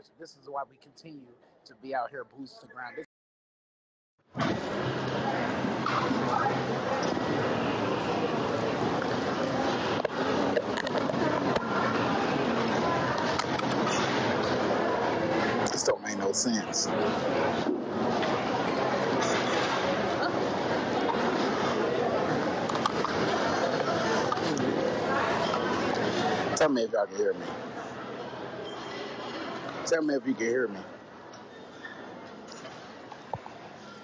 pressure. This is why we continue to be out here boosting the ground. This don't make no sense. Tell me if y'all can hear me. Tell me if you can hear me.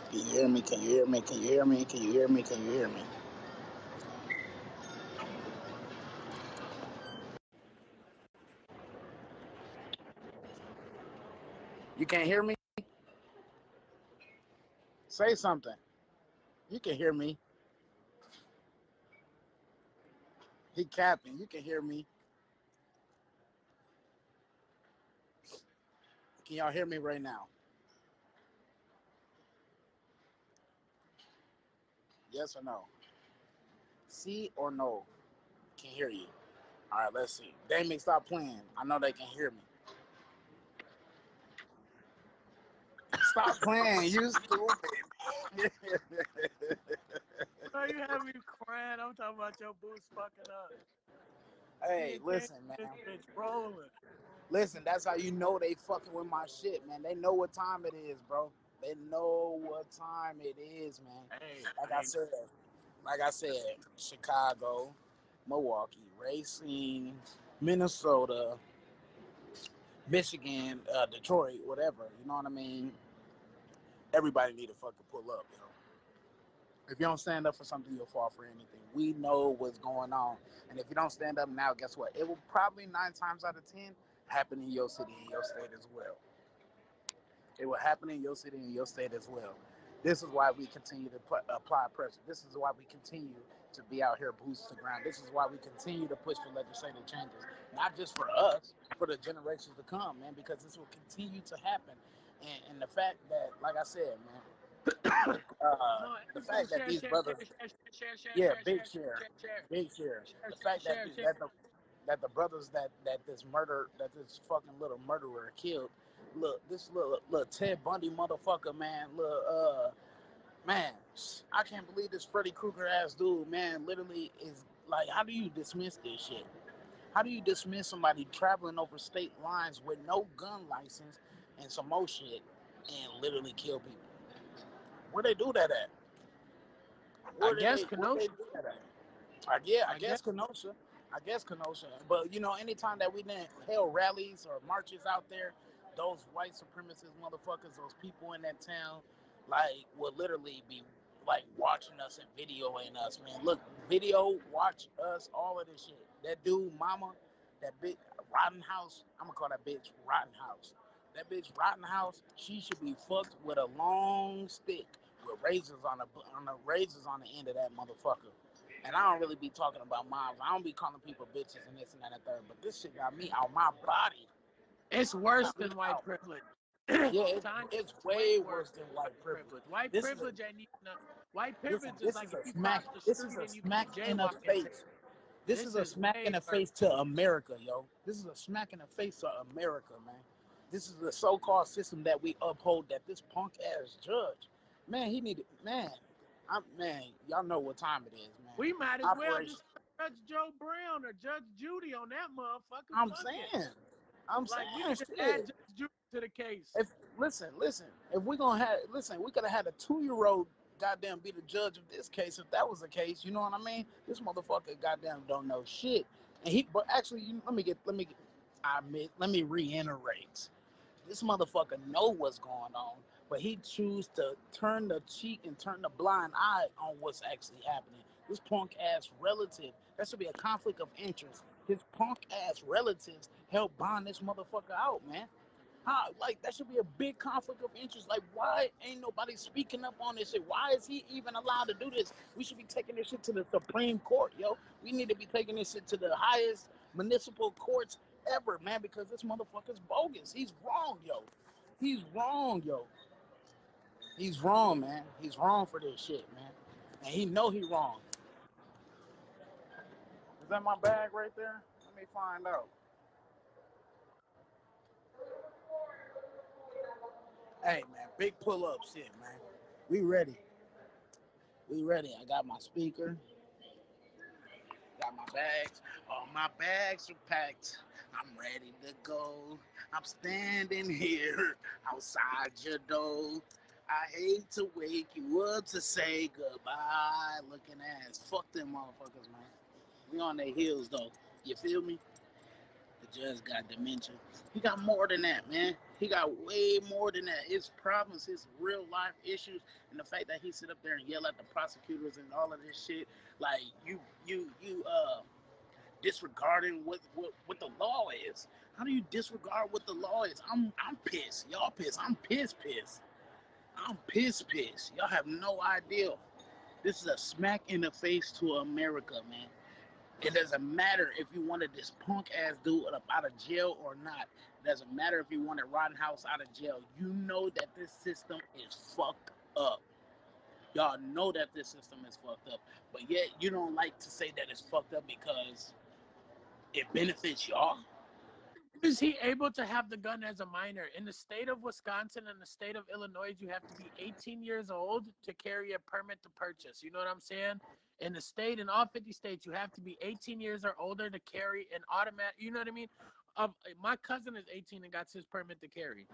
Can you hear me? Can you hear me? Can you hear me? Can you hear me? Can you hear me? You can't hear me? Say something. You can hear me. He capping. You can hear me. Can y'all hear me right now? Yes or no? See or no? Can hear you. All right, let's see. Damien, stop playing. I know they can hear me. Stop playing. You stupid. Bro, you have me crying. I'm talking about your boots fucking up. Hey, listen, man. This bitch rolling. Listen, that's how you know they fucking with my shit, man. They know what time it is, bro. They know what time it is, man. Hey, like I said, Chicago, Milwaukee, Racine, Minnesota, Michigan, Detroit, whatever. You know what I mean? Everybody need to fucking pull up, you know. If you don't stand up for something, you'll fall for anything. We know what's going on. And if you don't stand up now, guess what? It will probably 9 times out of 10 happen in your city and your state as well. It will happen in your city and your state as well. This is why we continue to apply pressure. This is why we continue to be out here boosting the ground. This is why we continue to push for legislative changes, not just for us, for the generations to come, man, because this will continue to happen. And the fact that, like I said, man, the fact that these brothers, yeah, big share. The fact that the brothers that this fucking little murderer killed, look, this little Ted Bundy motherfucker, man, man, I can't believe this Freddy Krueger ass dude, man, literally is like, how do you dismiss this shit? How do you dismiss somebody traveling over state lines with no gun license and some more shit and literally kill people? Where they do that at? I guess Kenosha. I guess Kenosha. I guess Kenosha. But, you know, anytime that we didn't held rallies or marches out there, those white supremacist motherfuckers, those people in that town, like, would literally be, like, watching us and videoing us, man. Look, watch us, all of this shit. That dude, mama, that bitch, Rittenhouse, I'm going to call that bitch Rittenhouse. That bitch Rittenhouse, she should be fucked with a long stick with razors on the end of that motherfucker. And I don't really be talking about moms. I don't be calling people bitches and this and that and third. But this shit got me out my body. It's worse than white privilege. Yeah, it's way worse than white privilege. White privilege ain't even white privilege is like if you cross the this is street a and you get smack in the jaywalking. face. This is a smack in the face to America, yo. This is a smack in the face to America, man. This is the so-called system that we uphold. That this punk ass judge, man, he needed, man. Man, y'all know what time it is, man. We might as well just Judge Joe Brown or Judge Judy on that motherfucker. I'm saying we just add Judge Judy to the case. Listen. If we gonna have, we could have had a 2-year-old goddamn be the judge of this case if that was the case. You know what I mean? This motherfucker goddamn don't know shit. And but actually, let me reiterate. This motherfucker know what's going on, but he choose to turn the cheek and turn the blind eye on what's actually happening. This punk ass relative, that should be a conflict of interest. His punk ass relatives help bond this motherfucker out, man. Like, that should be a big conflict of interest. Like, why ain't nobody speaking up on this shit? Why is he even allowed to do this? We should be taking this shit to the Supreme Court, yo. We need to be taking this shit to the highest municipal courts ever, man, because this motherfucker's bogus. He's wrong, yo. He's wrong, man. He's wrong for this shit, man. And he know he wrong. Is that my bag right there? Let me find out. Hey, man, big pull-up shit, man. We ready. We ready. I got my speaker. Got my bags. All my bags are packed. I'm ready to go. I'm standing here outside your door. I hate to wake you up to say goodbye. Looking ass. Fuck them motherfuckers, man. We on their heels, though. You feel me? The judge got dementia. He got more than that, man. He got way more than that. His problems, his real life issues, and the fact that he sit up there and yell at the prosecutors and all of this shit, like you disregarding what the law is. How do you disregard what the law is? I'm pissed. Y'all pissed. I'm pissed. I'm pissed. Y'all have no idea. This is a smack in the face to America, man. It doesn't matter if you wanted this punk ass dude up out of jail or not. It doesn't matter if you wanted Rittenhouse out of jail. You know that this system is fucked up. Y'all know that this system is fucked up. But yet you don't like to say that it's fucked up because it benefits y'all. Is he able to have the gun as a minor? In the state of Wisconsin and the state of Illinois, you have to be 18 years old to carry a permit to purchase. You know what I'm saying? In the state, in all 50 states, you have to be 18 years or older to carry an automatic. You know what I mean? My cousin is 18 and got his permit to carry,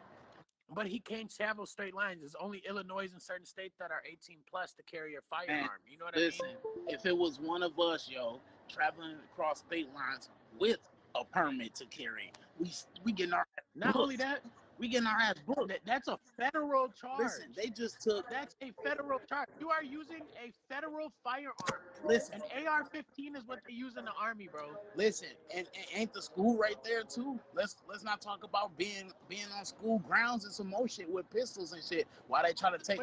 but he can't travel straight lines. There's only Illinois and certain states that are 18 plus to carry a firearm. You know what I mean? Listen, if it was one of us, traveling across state lines with a permit to carry, we getting our ass Not booked. only that, We getting our ass booked. that's a federal charge. Listen, they just took. That's a federal charge. You are using a federal firearm. Listen, An AR-15 is what they use in the Army, bro. listen, and ain't the school right there too? Let's not talk about being on school grounds and some more shit with pistols and shit. Why they try to take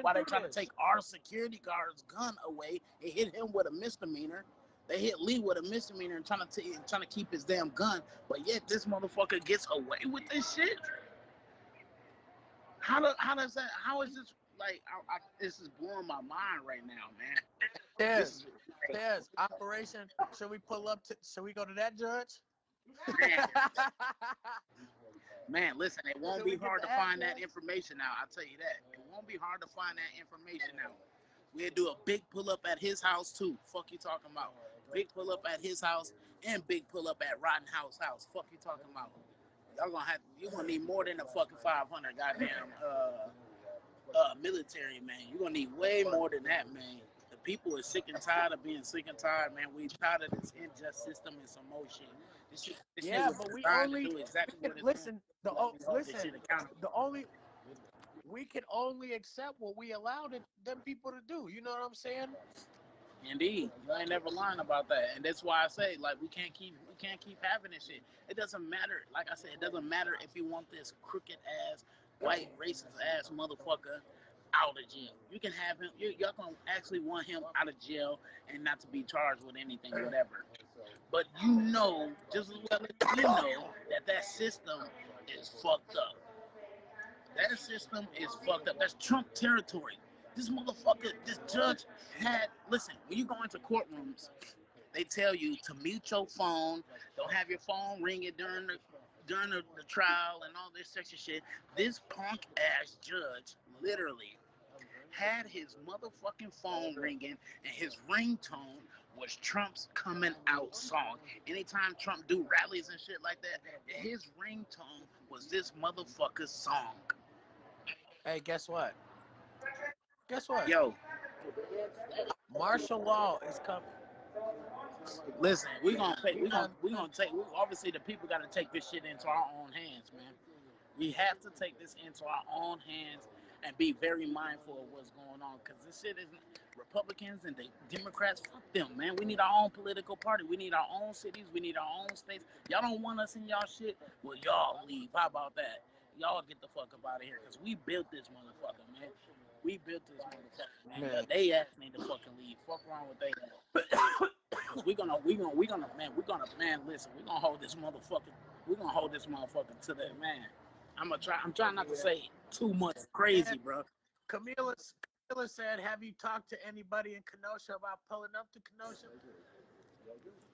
our security guard's gun away and hit him with a misdemeanor? They hit Lee with a misdemeanor and trying to keep his damn gun, but yet this motherfucker gets away with this shit. How is this like? This is blowing my mind right now, man. There's operation. Should we pull up? Should we go to that judge? Man, listen, it won't be hard to find that information out. I'll tell you that. It won't be hard to find that information out. We'll do a big pull up at his house too. Fuck you talking about? Big pull up at his house and big pull up at Rittenhouse house. Fuck you talking about? You're gonna need more than a fucking 500 goddamn military, man. You're gonna need way more than that, man. The people are sick and tired of being sick and tired, man. We tired of this unjust system and some more shit. This shit but we only do exactly what it's we can only accept what we allow them people to do. You know what I'm saying? Indeed, you ain't never lying about that, and that's why I say we can't keep having this shit. It doesn't matter. Like I said, it doesn't matter if you want this crooked ass, white racist ass motherfucker out of jail. You can have him. Y'all gonna actually want him out of jail and not to be charged with anything, whatever. But you know, just as well as you know, that system is fucked up. That system is fucked up. That's Trump territory. This motherfucker, this judge listen, when you go into courtrooms, they tell you to mute your phone, don't have your phone ringing during the trial and all this sexy shit. This punk ass judge literally had his motherfucking phone ringing and his ringtone was Trump's coming out song. Anytime Trump do rallies and shit like that, his ringtone was this motherfucker's song. Hey, guess what? Yo, martial law is coming. Listen, we obviously the people got to take this shit into our own hands, man. We have to take this into our own hands and be very mindful of what's going on, because this shit isn't Republicans and the Democrats. Fuck them, man. We need our own political party. We need our own cities. We need our own states. Y'all don't want us in y'all shit? Well, y'all leave. How about that? Y'all get the fuck up out of here, because we built this motherfucker, man. We built this motherfucker, man. Yeah. They ass need to fucking leave. Fuck around with they ass. We're gonna listen, we're gonna hold this motherfucker to that, man. I'm trying not to say too much crazy, bro. Camila said, have you talked to anybody in Kenosha about pulling up to Kenosha?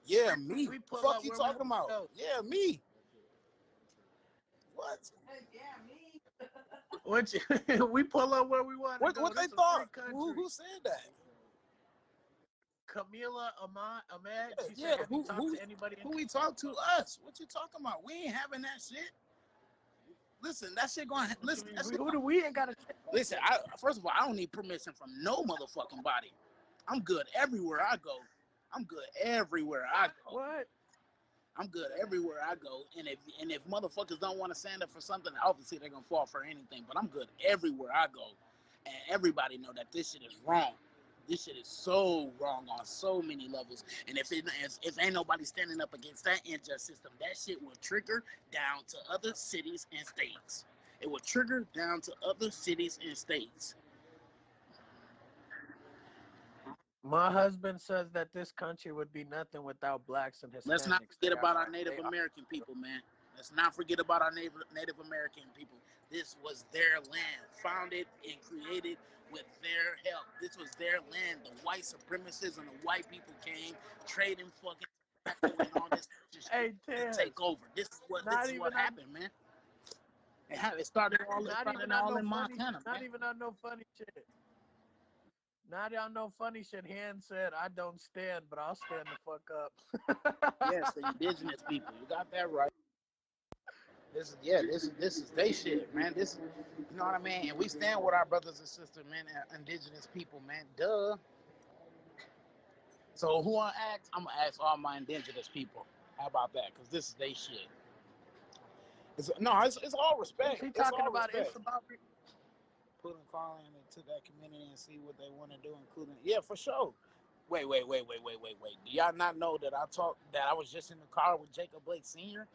Yeah, me. Fuck you talking about? Yeah, me. What? Yeah, me. What we pull up where we want to go. What they This a thought? free country. Who said that? Camila Ahmad. She Yeah, said, "Have you talked to anybody?" Who we talk to? Us. What you talking about? We ain't having that shit. Listen, that shit going. Listen, Who do we ain't got to? Listen, first of all, I don't need permission from no motherfucking body. I'm good everywhere I go. I'm good everywhere I go. What? I'm good everywhere I go. And if motherfuckers don't want to stand up for something, obviously they're gonna fall for anything. But I'm good everywhere I go, and everybody know that this shit is wrong. This shit is so wrong on so many levels. And if ain't nobody standing up against that unjust system, that shit will trigger down to other cities and states. It will trigger down to other cities and states. My husband says that this country would be nothing without blacks and Hispanics. Let's not forget about our Native American people, man. Let's not forget about our Native American people. This was their land, founded and created with their help. This was their land. The white supremacists and the white people came trading fucking tobacco and all this shit to take over. This is what happened, man. It started all in Montana. Not even on no funny shit. Not on no funny shit. Han said, "I don't stand, but I'll stand the fuck up." Yes, the indigenous people. You got that right. This is they shit, man. This, you know what I mean? And we stand with our brothers and sisters, man, indigenous people, man. Duh. So who I ask? I'm gonna ask all my indigenous people. How about that? Because this is they shit. It's all respect. He talking about respect. it's about putting calling into that community and see what they want to do, including for sure. Wait. Do y'all not know that I was just in the car with Jacob Blake Sr.?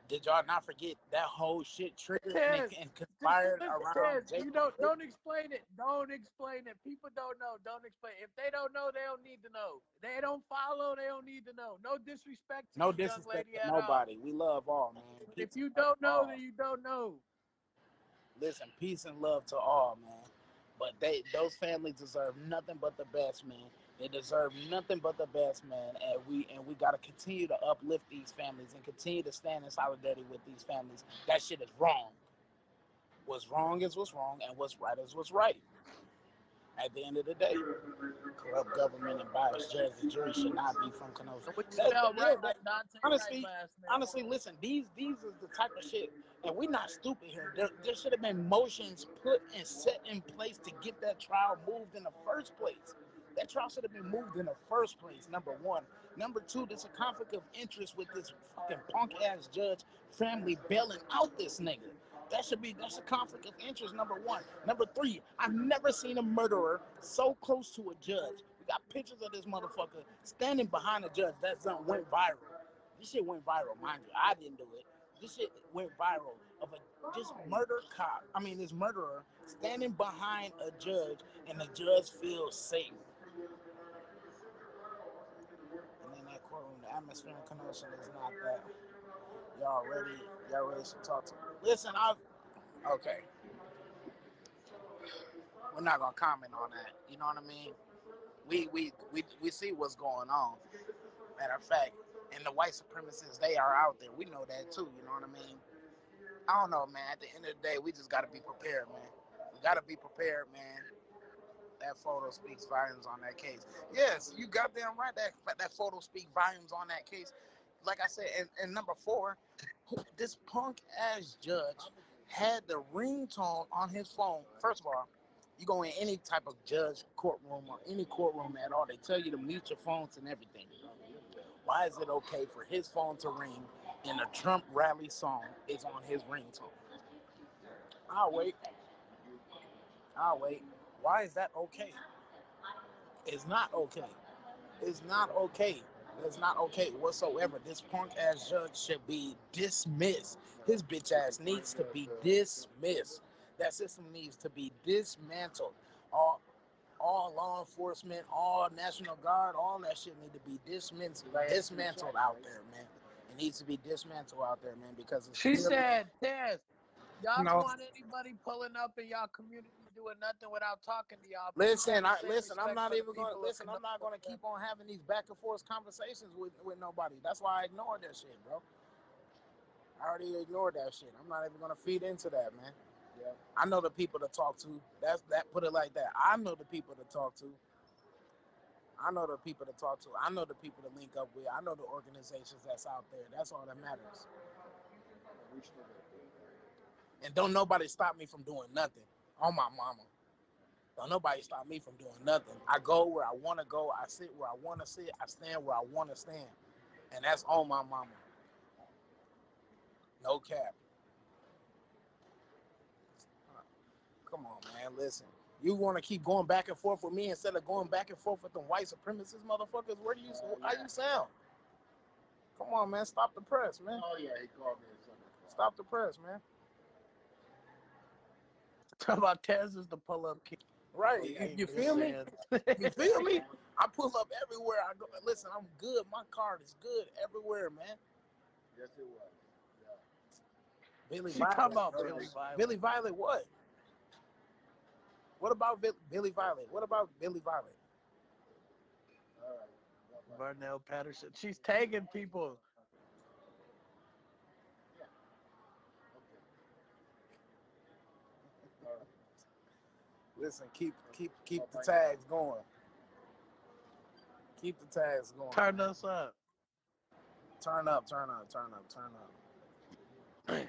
Did y'all not forget that whole shit triggered and conspired around Jacob? You don't explain it. Don't explain it. People don't know. Don't explain it. If they don't know, they don't need to know. They don't follow, they don't need to know. No disrespect to this young lady at nobody. all. We love all, man. If you don't know, then you don't know. Listen, peace and love to all, man. But those families deserve nothing but the best, man. They deserve nothing but the best, man. And we gotta continue to uplift these families and continue to stand in solidarity with these families. That shit is wrong. What's wrong is what's wrong, and what's right is what's right. At the end of the day, corrupt government and biased judge and jury should not be from Kenosha. Honestly, listen, these is the type of shit, and we're not stupid here. There should have been motions put and set in place to get that trial moved in the first place. That trial should have been moved in the first place, number one. Number two, there's a conflict of interest with this fucking punk-ass judge family bailing out this nigga. That's a conflict of interest, number one. Number three, I've never seen a murderer so close to a judge. We got pictures of this motherfucker standing behind a judge. That something went viral. This shit went viral, mind you. I didn't do it. This shit went viral of this murderer standing behind a judge, and the judge feels safe. And in that courtroom, the atmosphere in Kenosha is not that. Y'all ready to talk to me? Listen, okay. We're not gonna comment on that. You know what I mean? We see what's going on. Matter of fact, and the white supremacists, they are out there. We know that too. You know what I mean? I don't know, man. At the end of the day, we just gotta be prepared, man. We gotta be prepared, man. That photo speaks volumes on that case. Yes, you goddamn right. That photo speaks volumes on that case. Like I said, and number four, this punk ass judge had the ringtone on his phone. First of all, you go in any type of judge courtroom or any courtroom at all, they tell you to mute your phones and everything. Why is it okay for his phone to ring and a Trump rally song is on his ringtone? I'll wait. Why is that okay? It's not okay. It's not okay. It's not okay whatsoever. This punk ass judge should be dismissed. His bitch ass needs to be dismissed. That system needs to be dismantled. All law enforcement, all National Guard, all that shit need to be dismantled out there, man. It needs to be dismantled out there, man, because it's said, Tess, y'all don't want anybody pulling up in y'all community doing nothing without talking to y'all. I'm not gonna keep on having these back and forth conversations with nobody. That's why I ignore that shit, bro. I already ignored that shit. I'm not even gonna feed into that, man. Yeah. I know the people to talk to. That's that. Put it like that. I know the people to talk to. I know the people to talk to. I know the people to link up with. I know the organizations that's out there. That's all that matters. We still got that. And don't nobody stop me from doing nothing. On my mama. Don't nobody stop me from doing nothing. I go where I want to go. I sit where I want to sit. I stand where I want to stand. And that's on my mama. No cap. Come on, man. Listen. You want to keep going back and forth with me instead of going back and forth with them white supremacist motherfuckers? Where do you, how you sound? Come on, man. Stop the press, man. Oh yeah, he called me. Stop the press, man. Talk about Tez is the pull-up king. Right. Yeah, You feel me? man. You feel me? I pull up everywhere I go. Listen, I'm good. My card is good everywhere, man. Yes, it was. Yeah. Billy She talking Violet. about Billy Violet. Billy Violet, what? What about Billy Violet? What about Billy Violet? All right. Vernell Patterson. She's tagging people. Yeah. Okay. All right. Listen, keep the tags going. Keep the tags going. Turn us up. Turn up, turn up, turn up, turn up.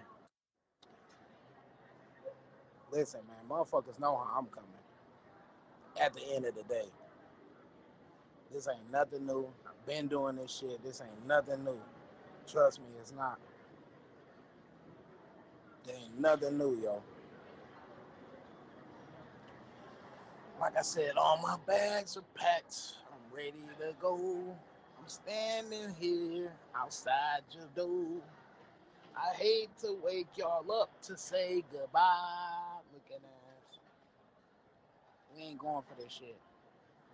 Listen, man, motherfuckers know how I'm coming. At the end of the day. This ain't nothing new. I've been doing this shit. This ain't nothing new. Trust me, it's not. There ain't nothing new, yo. Like I said, all my bags are packed. I'm ready to go. I'm standing here outside your door. I hate to wake y'all up to say goodbye. Look at us. We ain't going for this shit.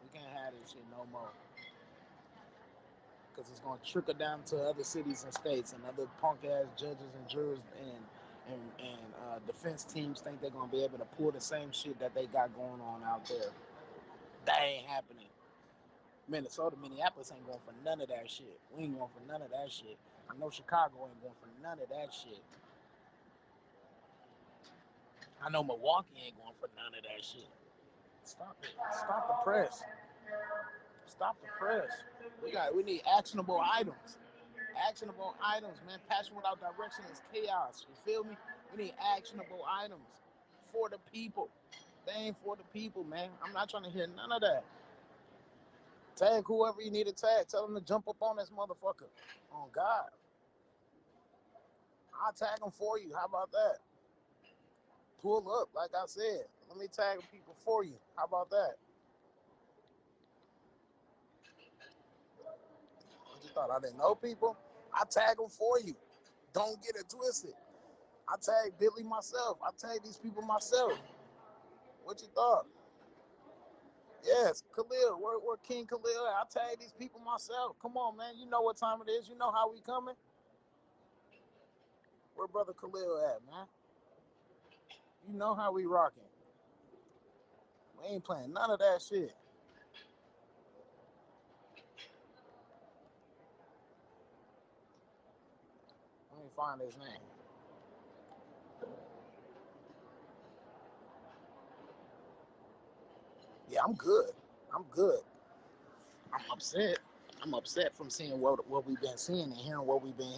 We can't have this shit no more. Because it's going to trickle down to other cities and states, and other punk-ass judges and jurors and defense teams think they're going to be able to pull the same shit that they got going on out there. That ain't happening. Minnesota, Minneapolis ain't going for none of that shit. We ain't going for none of that shit. I know Chicago ain't going for none of that shit. I know Milwaukee ain't going for none of that shit. Stop it. Stop the press. Stop the press. We need actionable items. Actionable items, man. Passion without direction is chaos. You feel me? We need actionable items for the people. They ain't for the people, man. I'm not trying to hear none of that. Tag whoever you need to tag. Tell them to jump up on this motherfucker. On God. I'll tag them for you. How about that? Pull up, like I said. Let me tag people for you. How about that? What you thought? I didn't know people? I tag them for you. Don't get it twisted. I tag Billy myself. I tag these people myself. What you thought? Yes, Khalil. We're King Khalil. I tag these people myself. Come on, man. You know what time it is. You know how we coming. Where Brother Khalil at, man? You know how we rocking. We ain't playing none of that shit. Let me find his name. Yeah, I'm good. I'm good. I'm upset. I'm upset from seeing what we've been seeing and hearing what we've been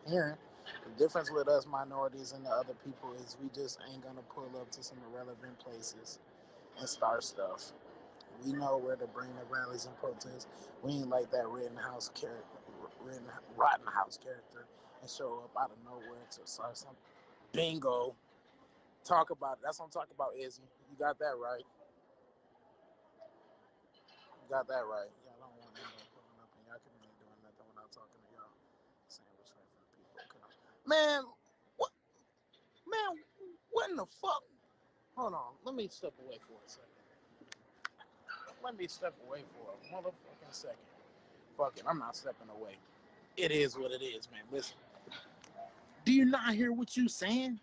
hearing. The difference with us minorities and the other people is we just ain't gonna pull up to some irrelevant places and start stuff. We know where to bring the rallies and protests. We ain't like that Rittenhouse character and show up out of nowhere to start something. Bingo. Talk about it. That's what I'm talking about, Izzy. You got that right. You got that right. Y'all don't want nobody pulling up and y'all can ain't doing nothing without talking to y'all. Saying what's right for the people. Okay. Man, what? Man, what in the fuck? Hold on. Let me step away for a second. Let me step away for a motherfucking second. Fuck it. I'm not stepping away. It is what it is, man. Listen. Do you not hear what you saying?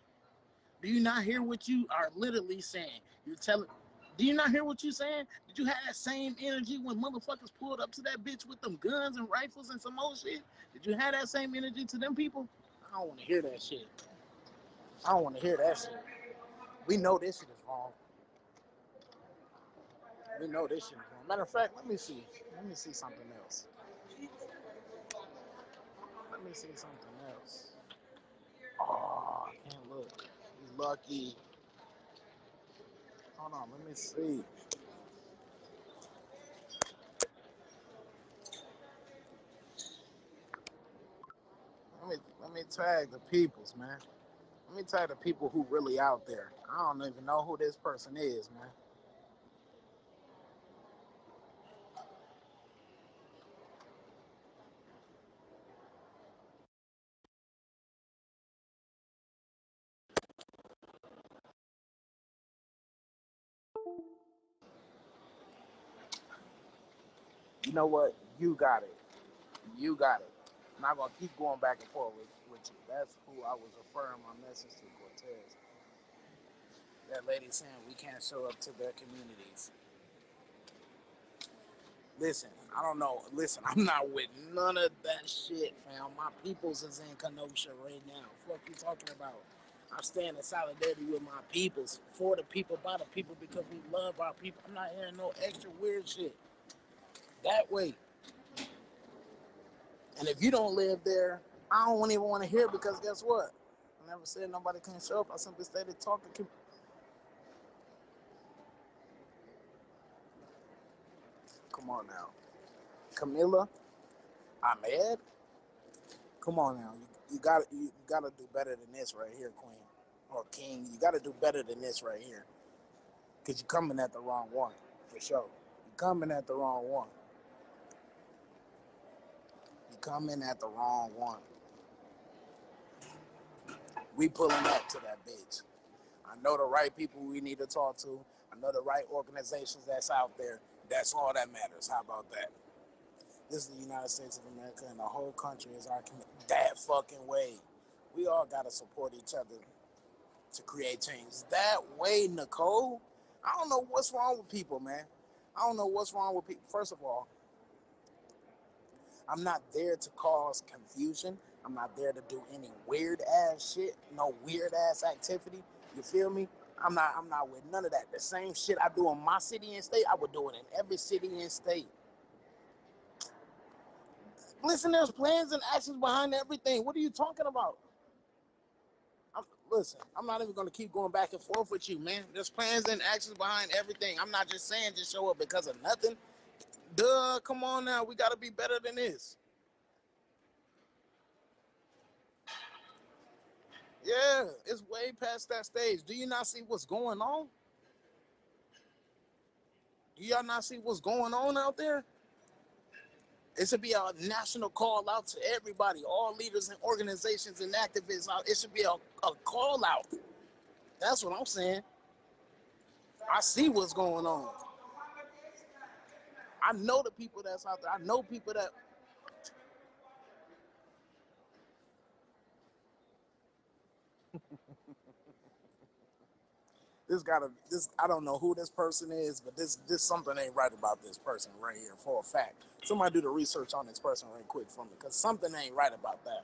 Do you not hear what you are literally saying? You're telling. Do you not hear what you saying? Did you have that same energy when motherfuckers pulled up to that bitch with them guns and rifles and some old shit? Did you have that same energy to them people? I don't want to hear that shit. I don't want to hear that shit. We know this shit is wrong. We know this shit is wrong. Matter of fact, let me see. Let me see something else. Let me see something else. Oh, I can't look. You lucky. Hold on, let me see. Let me tag the peoples, man. Let me tag the people who really out there. I don't even know who this person is, man. You know what? You got it. You got it. I'm not gonna keep going back and forth with you. That's who I was referring my message to, Cortez. That lady saying we can't show up to their communities. Listen, I don't know. Listen, I'm not with none of that shit, fam. My peoples is in Kenosha right now. What you talking about? I stand in solidarity with my peoples, for the people, by the people, because we love our people. I'm not hearing no extra weird shit. That way. And if you don't live there, I don't even want to hear, because guess what? I never said nobody can't show up. I simply stated talking. Come on now. Camilla, Ahmed, come on now. You gotta do better than this right here, Queen. Or King. You gotta do better than this right here. Because you're coming at the wrong one, for sure. You're coming at the wrong one. You're coming at the wrong one. We pulling up to that bitch. I know the right people we need to talk to. I know the right organizations that's out there. That's all that matters. How about that? This is the United States of America, and the whole country is our community. That fucking way. We all got to support each other to create change. That way, Nicole. I don't know what's wrong with people, man. I don't know what's wrong with people. First of all, I'm not there to cause confusion. I'm not there to do any weird ass shit, no weird ass activity. You feel me? I'm not with none of that. The same shit I do in my city and state, I would do it in every city and state. Listen, there's plans and actions behind everything. What are you talking about? Listen, I'm not even going to keep going back and forth with you, man. There's plans and actions behind everything. I'm not just saying just show up because of nothing. Duh, come on now. We got to be better than this. Yeah, it's way past that stage. Do you not see what's going on? Do y'all not see what's going on out there? It should be a national call out to everybody, all leaders and organizations and activists. It should be a call out. That's what I'm saying. I see what's going on. I know the people that's out there. I know people that. This I don't know who this person is, but this something ain't right about this person right here for a fact. Somebody do the research on this person right quick for me, because something ain't right about that.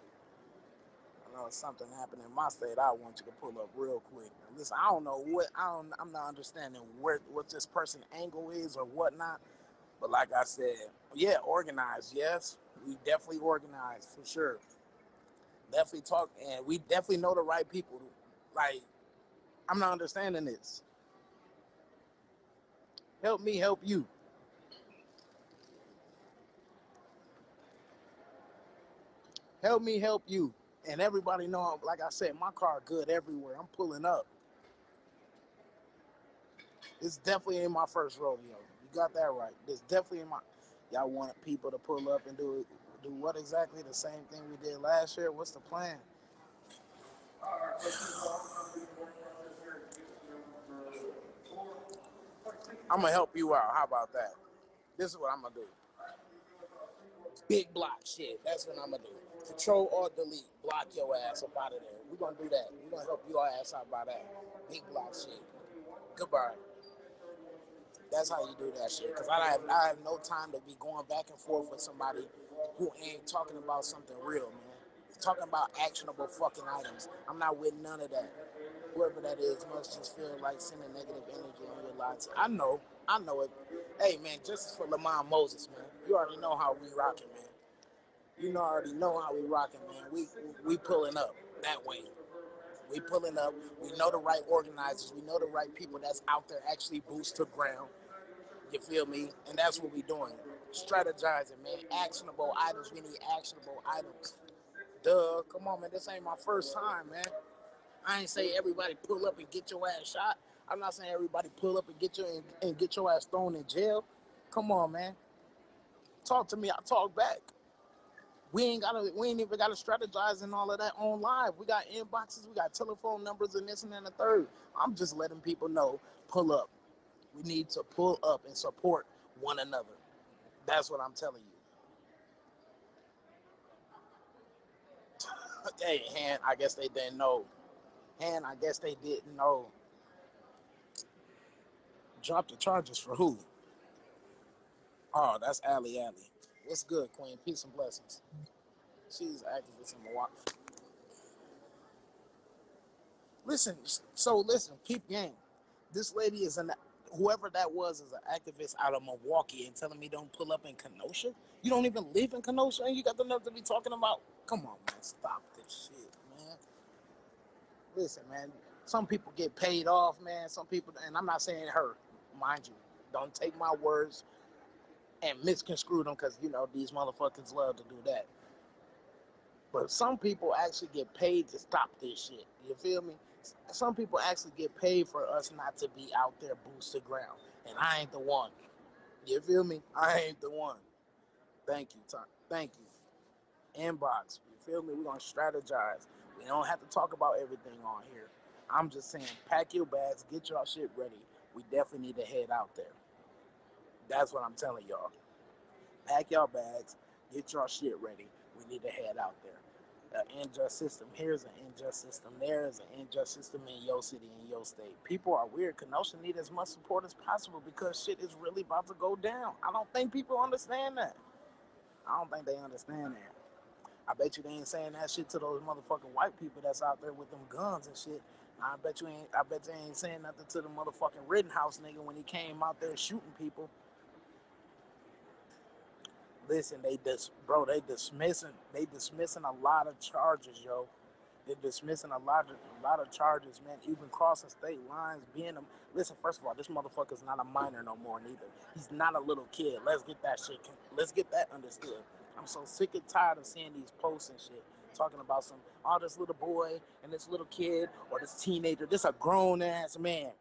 I know something happened in my state. I want you to pull up real quick. Now, listen, I don't know what I'm not understanding what this person angle is or whatnot. But like I said, yeah, organized. Yes, we definitely organized for sure. Definitely talk, and we definitely know the right people. Like, I'm not understanding this. Help me, help you. Help me, help you. And everybody know, like I said, my car good everywhere. I'm pulling up. It's definitely in my first rodeo. You got that right. It's definitely in my. Y'all want people to pull up and do what exactly? The same thing we did last year. What's the plan? I'm gonna help you out. How about that? This is what I'm gonna do. Big block shit. That's what I'm gonna do. Control or delete. Block your ass up out of there. We're gonna do that. We're gonna help your ass out by that. Big block shit. Goodbye. That's how you do that shit. Cause I have no time to be going back and forth with somebody who ain't talking about something real, man. Talking about actionable fucking items. I'm not with none of that. Whoever that is must just feel like sending negative energy on your lives. I know it. Hey man, justice for Lamont Moses, man. You already know how we rocking, man. You know already know how we rocking, man. We pulling up that way. We pulling up. We know the right organizers. We know the right people that's out there actually boost to ground. You feel me? And that's what we doing. Strategizing, man. Actionable items. We need actionable items. Duh. Come on, man. This ain't my first time, man. I ain't say everybody pull up and get your ass shot. I'm not saying everybody pull up and get your ass thrown in jail. Come on, man. Talk to me. I talk back. We ain't even gotta strategize and all of that on live. We got inboxes, we got telephone numbers and this and that and the third. I'm just letting people know, pull up. We need to pull up and support one another. That's what I'm telling you. Hey, Han, I guess they didn't know. Han, I guess they didn't know. Drop the charges for who? Oh, that's Allie Allie. What's good, Queen? Peace and blessings. She's an activist in Milwaukee. Listen, keep game. This lady is whoever that was is an activist out of Milwaukee and telling me don't pull up in Kenosha. You don't even live in Kenosha and you got the nerve to be talking about. Come on, man, stop this shit, man. Listen, man. Some people get paid off, man. Some people, and I'm not saying her, mind you. Don't take my words and misconstrue them because you know these motherfuckers love to do that. But some people actually get paid to stop this shit. You feel me? Some people actually get paid for us not to be out there boots to ground. And I ain't the one. You feel me? I ain't the one. Thank you, Tom. Thank you. Inbox. You feel me? We're going to strategize. We don't have to talk about everything on here. I'm just saying, pack your bags, get y'all shit ready. We definitely need to head out there. That's what I'm telling y'all. Pack y'all bags, get y'all shit ready. We need to head out there. An unjust system. Here's an unjust system. There is an unjust system in your city, in your state. People are weird. Kenosha need as much support as possible because shit is really about to go down. I don't think people understand that. I don't think they understand that. I bet you they ain't saying that shit to those motherfucking white people that's out there with them guns and shit. I bet they ain't saying nothing to the motherfucking Rittenhouse nigga when he came out there shooting people. Listen, they dismissing a lot of charges, yo. They're dismissing a lot of charges, man. Even crossing state lines, listen. First of all, this motherfucker's not a minor no more, neither. He's not a little kid. Let's get that shit. Let's get that understood. I'm so sick and tired of seeing these posts and shit talking about this little boy and this little kid or this teenager. This a grown ass man.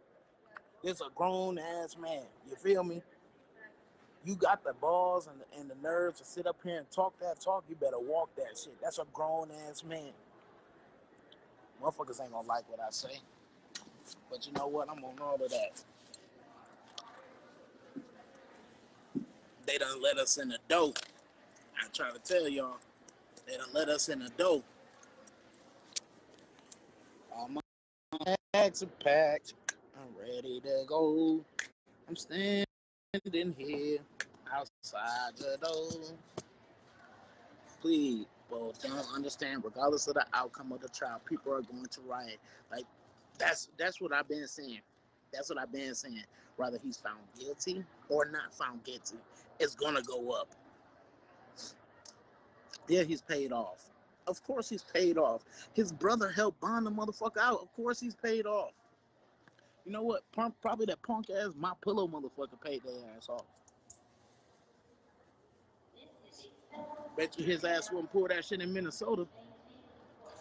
This a grown ass man. You feel me? You got the balls and the nerves to sit up here and talk that talk, you better walk that shit. That's a grown ass man. Motherfuckers ain't gonna like what I say. But you know what? I'm on all of that. They done let us in the door. I try to tell y'all. They done let us in the door. All my bags are packed. I'm ready to go. I'm standing here outside the door. Please, well, don't understand. Regardless of the outcome of the trial, people are going to riot. Like that's what I've been saying. That's what I've been saying. Whether he's found guilty or not found guilty, it's gonna go up. Yeah, he's paid off. Of course he's paid off. His brother helped bond the motherfucker out. Of course he's paid off. You know what? Probably that punk ass My Pillow motherfucker paid their ass off. Bet you his ass wouldn't pull that shit in Minnesota.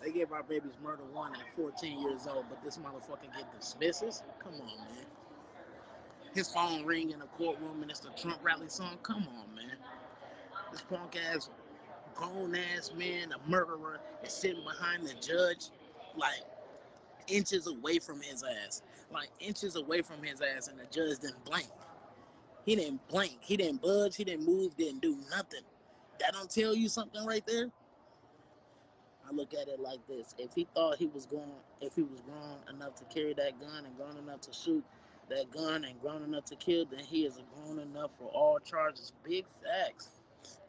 They gave our baby's murder one at 14 years old, but this motherfucker get dismisses? Come on, man. His phone ring in the courtroom and it's the Trump rally song? Come on, man. This punk ass, grown ass man, a murderer, is sitting behind the judge, like inches away from his ass. Like inches away from his ass, and the judge didn't blink. He didn't blink. He didn't budge. He didn't move. Didn't do nothing. That don't tell you something right there? I look at it like this: if he thought if he was grown enough to carry that gun and grown enough to shoot that gun and grown enough to kill, then he is grown enough for all charges. Big facts.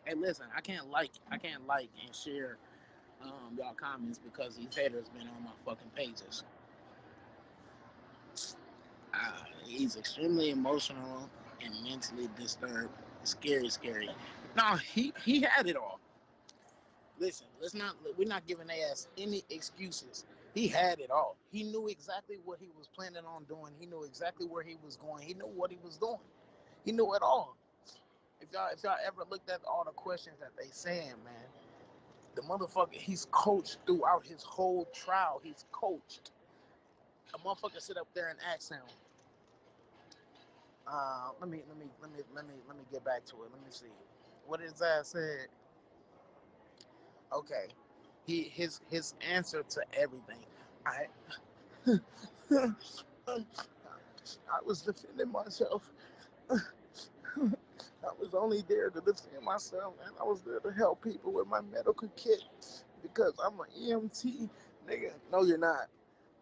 Hey, listen, I can't like and share y'all comments because these haters been on my fucking pages. He's extremely emotional and mentally disturbed. Scary, scary. No, he had it all. Listen, we're not giving their ass any excuses. He had it all. He knew exactly what he was planning on doing. He knew exactly where he was going. He knew what he was doing. He knew it all. If y'all ever looked at all the questions that they saying, man, the motherfucker, he's coached throughout his whole trial. He's coached. A motherfucker sit up there and ask him, let me get back to it. Let me see. What his ass said. Okay. His answer to everything. I I was defending myself. I was only there to defend myself, and I was there to help people with my medical kit because I'm an EMT. Nigga, no, you're not.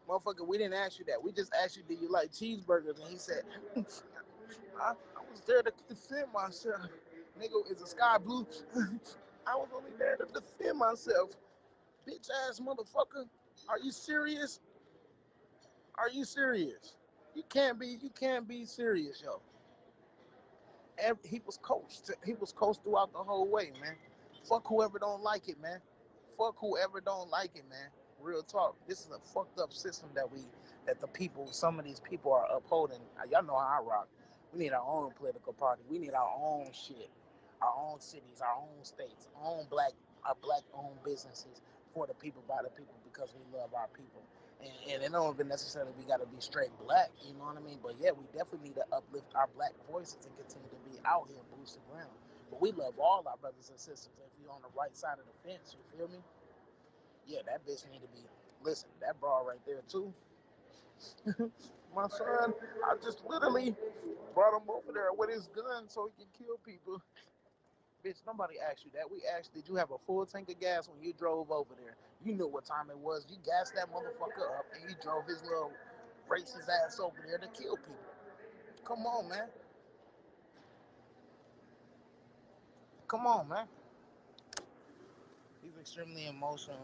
Motherfucker, we didn't ask you that. We just asked you, do you like cheeseburgers? And he said, I was there to defend myself. Nigga, is the sky blue? I was only there to defend myself. Bitch ass motherfucker. Are you serious? Are you serious? You can't be serious, yo. He was coached. He was coached throughout the whole way, man. Fuck whoever don't like it, man. Fuck whoever don't like it, man. Real talk. This is a fucked up system that the people, some of these people are upholding. Y'all know how I rock. We need our own political party. We need our own shit, our own cities, our own states, our black owned businesses for the people, by the people, because we love our people. And it don't even necessarily we got to be straight black, you know what I mean? But yeah, we definitely need to uplift our black voices and continue to be out here boosting ground. But we love all our brothers and sisters. If you're on the right side of the fence, you feel me? Yeah, that bitch need to be. Listen, that bra right there too. My son, I just literally brought him over there with his gun so he can kill people. Bitch, nobody asked you that. We asked, did you have a full tank of gas when you drove over there? You knew what time it was. You gassed that motherfucker up and he drove his little racist ass over there to kill people. Come on, man. Come on, man. He's extremely emotional.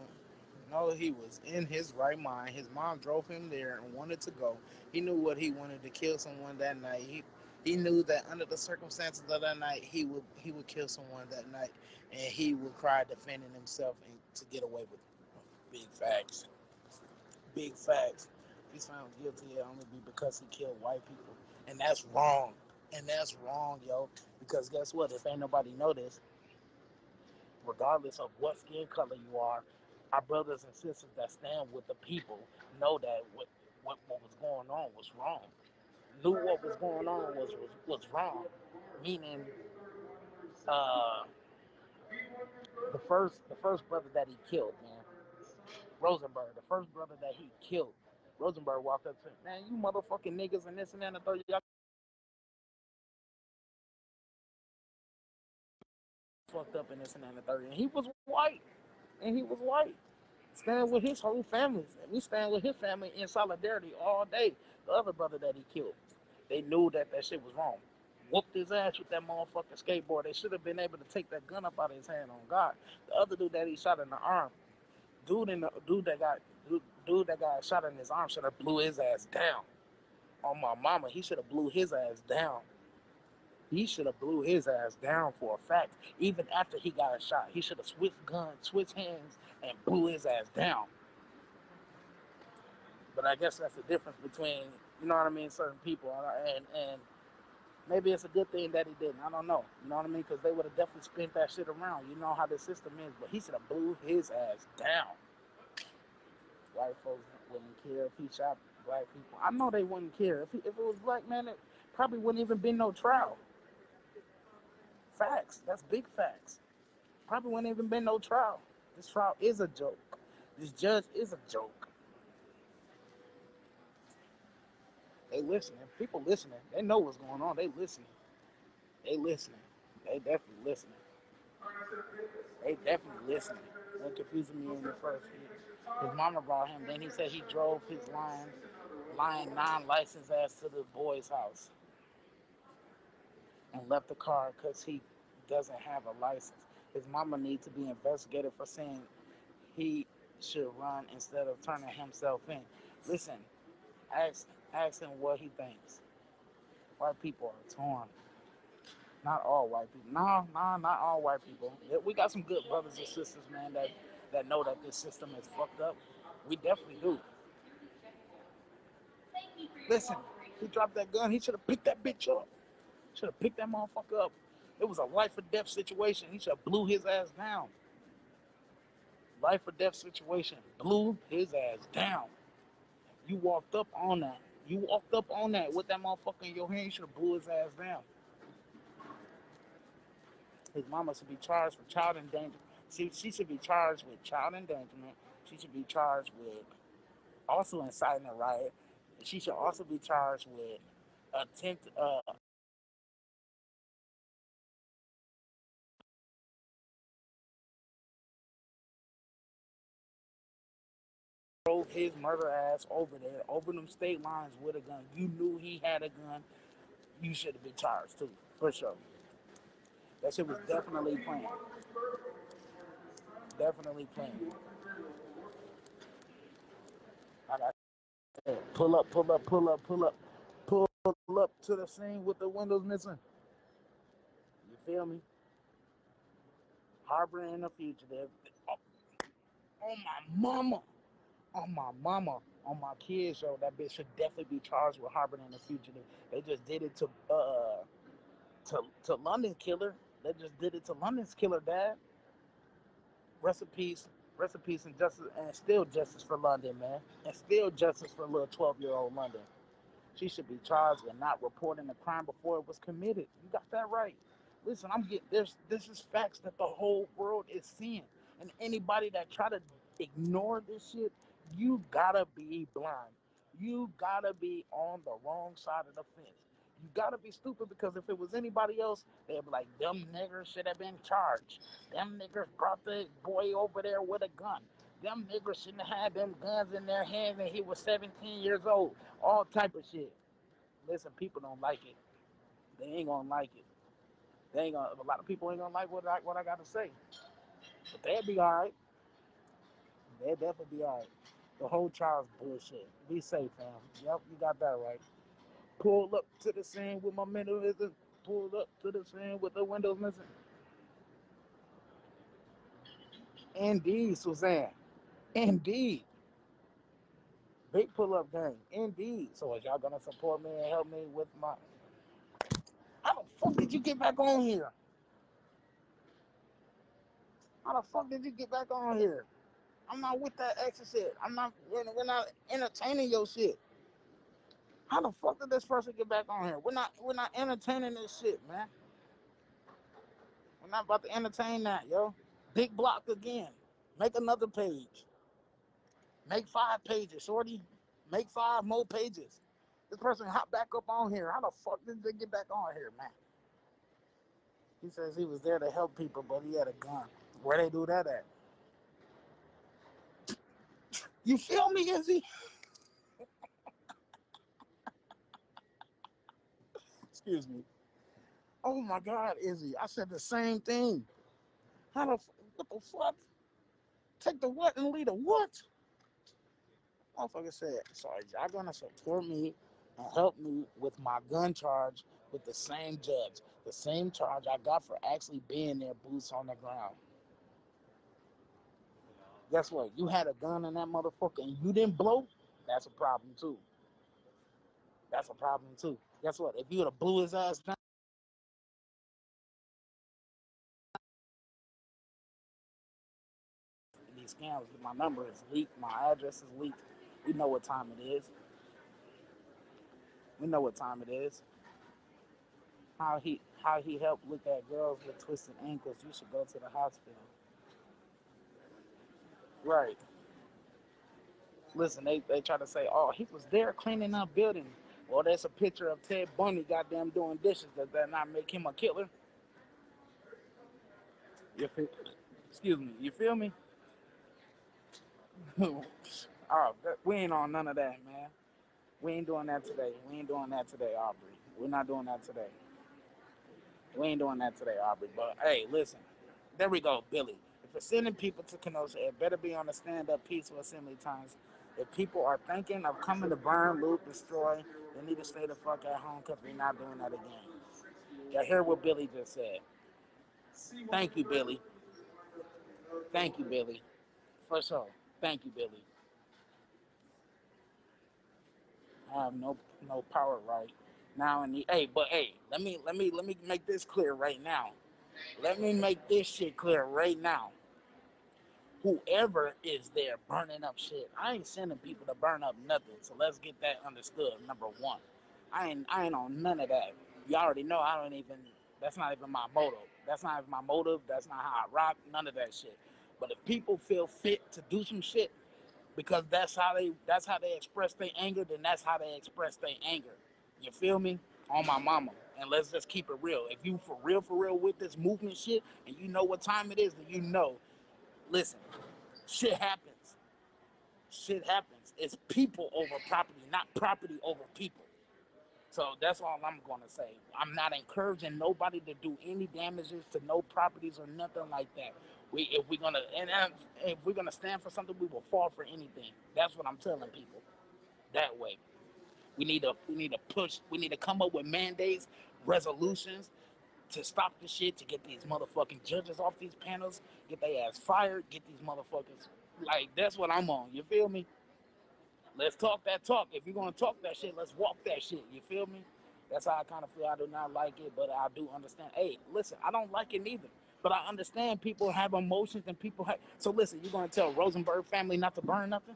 No, he was in his right mind. His mom drove him there and wanted to go. He knew what he wanted to kill someone that night. He knew that under the circumstances of that night, he would kill someone that night, and he would cry defending himself and to get away with it. Big facts. Big facts. He's found guilty, it'll only be because he killed white people, and that's wrong. And that's wrong, yo. Because guess what? If ain't nobody know this, regardless of what skin color you are, our brothers and sisters that stand with the people know that what was going on was wrong. Knew what was going on was wrong. Meaning, uh, the first brother that he killed, man, Rosenberg, the first brother that he killed, Rosenberg walked up to him, man, you motherfucking niggas and this and that and the third, y'all fucked up and this and that and the third, and he was white, and he was white. Stand with his whole family. And we stand with his family in solidarity all day. The other brother that he killed, they knew that shit was wrong. Whooped his ass with that motherfucking skateboard. They should have been able to take that gun up out of his hand on God. The other dude that he shot in the arm, dude that got shot in his arm should have blew his ass down. On my mama, he should have blew his ass down. He should have blew his ass down for a fact. Even after he got shot, he should have switched hands, and blew his ass down. But I guess that's the difference between, you know what I mean, certain people, and maybe it's a good thing that he didn't. I don't know, you know what I mean, because they would have definitely spent that shit around. You know how the system is, but he should have blew his ass down. White folks wouldn't care if he shot black people. I know they wouldn't care if it was black man. It probably wouldn't even been no trial. Facts. That's big facts. Probably wouldn't even been no trial. This trial is a joke. This judge is a joke. They listening. People listening. They know what's going on. They listening. They listening. They definitely listening. They definitely listening. What confusing me in the first. His mama brought him. Then he said he drove his lying non-licensed ass to the boy's house and left the car because he doesn't have a license. His mama needs to be investigated for saying he should run instead of turning himself in. Listen, ask him what he thinks. White people are torn. Not all white people. No, no, not all white people. Yeah, we got some good brothers and sisters, man, that know that this system is fucked up. We definitely do. Listen, he dropped that gun. He should have picked that bitch up. Should have picked that motherfucker up. It was a life or death situation. He should have blew his ass down. Life or death situation. Blew his ass down. You walked up on that. You walked up on that with that motherfucker in your hand. You should have blew his ass down. His mama should be charged for child endangerment. She should be charged with child endangerment. She should be charged with also inciting a riot. She should also be charged with attempt drove his murder ass over there, over them state lines with a gun. You knew he had a gun. You should have been charged too, for sure. That shit was definitely planned. Definitely planned. Like I said, pull up, pull up, pull up, pull up, pull up to the scene with the windows missing. You feel me? Harboring a fugitive. Oh, on my mama. On my mama. On my kids, yo, that bitch should definitely be charged with harboring a fugitive. They just did it to London killer. They just did it to London's killer, dad. Recipes, recipes, and justice, and still justice for London, man, and still justice for little 12-year-old London. She should be charged with not reporting the crime before it was committed. You got that right. Listen, I'm getting there's this is facts that the whole world is seeing, and anybody that try to ignore this shit, you gotta be blind. You gotta be on the wrong side of the fence. You gotta be stupid because if it was anybody else, they'd be like, them niggers should have been charged. Them niggers brought the boy over there with a gun. Them niggers shouldn't have had them guns in their hands and he was 17 years old. All type of shit. Listen, people don't like it. They ain't gonna like it. They ain't gonna. A lot of people ain't gonna like what I gotta say. But they'll be all right. They'll definitely be all right. The whole trial's bullshit. Be safe, fam. Yep, you got that right. Pull up to the scene with my mental missing. Pull up to the scene with the windows missing. Indeed, Suzanne. Indeed. Big pull up gang. Indeed. So is y'all gonna support me and help me with my? How the fuck did you get back on here? How the fuck did you get back on here? I'm not with that extra shit. I'm not. We're not entertaining your shit. How the fuck did this person get back on here? We're not entertaining this shit, man. We're not about to entertain that, yo. Big block again. Make another page. Make 5 pages, shorty. Make 5 more pages. This person hop back up on here. How the fuck did they get back on here, man? He says he was there to help people, but he had a gun. Where they do that at? You feel me, Izzy? Excuse me. Oh my God, Izzy. I said the same thing. How the what the fuck? Take the what and leave the what? Motherfucker said, so y'all gonna support me and help me with my gun charge with the same judge, the same charge I got for actually being there, boots on the ground. Guess what? You had a gun in that motherfucker and you didn't blow? That's a problem too. That's a problem too. Guess what? If you would have blew his ass down, these scams, my number is leaked, my address is leaked. We know what time it is. We know what time it is. How he helped look at girls with twisted ankles. You should go to the hospital. Right. Listen, they try to say, oh, he was there cleaning up buildings. Well, there's a picture of Ted Bundy goddamn doing dishes. Does that not make him a killer? You feel, excuse me. You feel me? Oh, we ain't on none of that, man. We ain't doing that today. We ain't doing that today, Aubrey. We're not doing that today. We ain't doing that today, Aubrey. But hey, listen. There we go, Billy. If it's sending people to Kenosha, it better be on the stand-up peaceful assembly times. If people are thinking of coming to burn, loot, destroy, they need to stay the fuck at home because we're not doing that again. Y'all hear what Billy just said. Thank you, Billy. Thank you, Billy. For sure. Thank you, Billy. I have no power right now in the let me make this clear right now. Let me make this shit clear right now. Whoever is there burning up shit, I ain't sending people to burn up nothing. So let's get that understood. Number one, I ain't on none of that. You already know I don't even. That's not even my motive. That's not even my motive. That's not how I rock. None of that shit. But if people feel fit to do some shit because that's how they express their anger, then that's how they express their anger. You feel me? On my mama. And let's just keep it real. If you for real with this movement shit, and you know what time it is, then you know. Listen, shit happens. Shit happens. It's people over property, not property over people. So that's all I'm gonna say. I'm not encouraging nobody to do any damages to no properties or nothing like that. If we're gonna stand for something, we will fall for anything. That's what I'm telling people. That way, we need to push. We need to come up with mandates, resolutions to stop the shit, to get these motherfucking judges off these panels, get their ass fired, get these motherfuckers. Like, that's what I'm on. You feel me? Let's talk that talk. If you're gonna talk that shit, let's walk that shit. You feel me? That's how I kind of feel. I do not like it, but I do understand. Hey, listen, I don't like it neither. But I understand people have emotions and people have. So listen, you're gonna tell Rosenberg family not to burn nothing?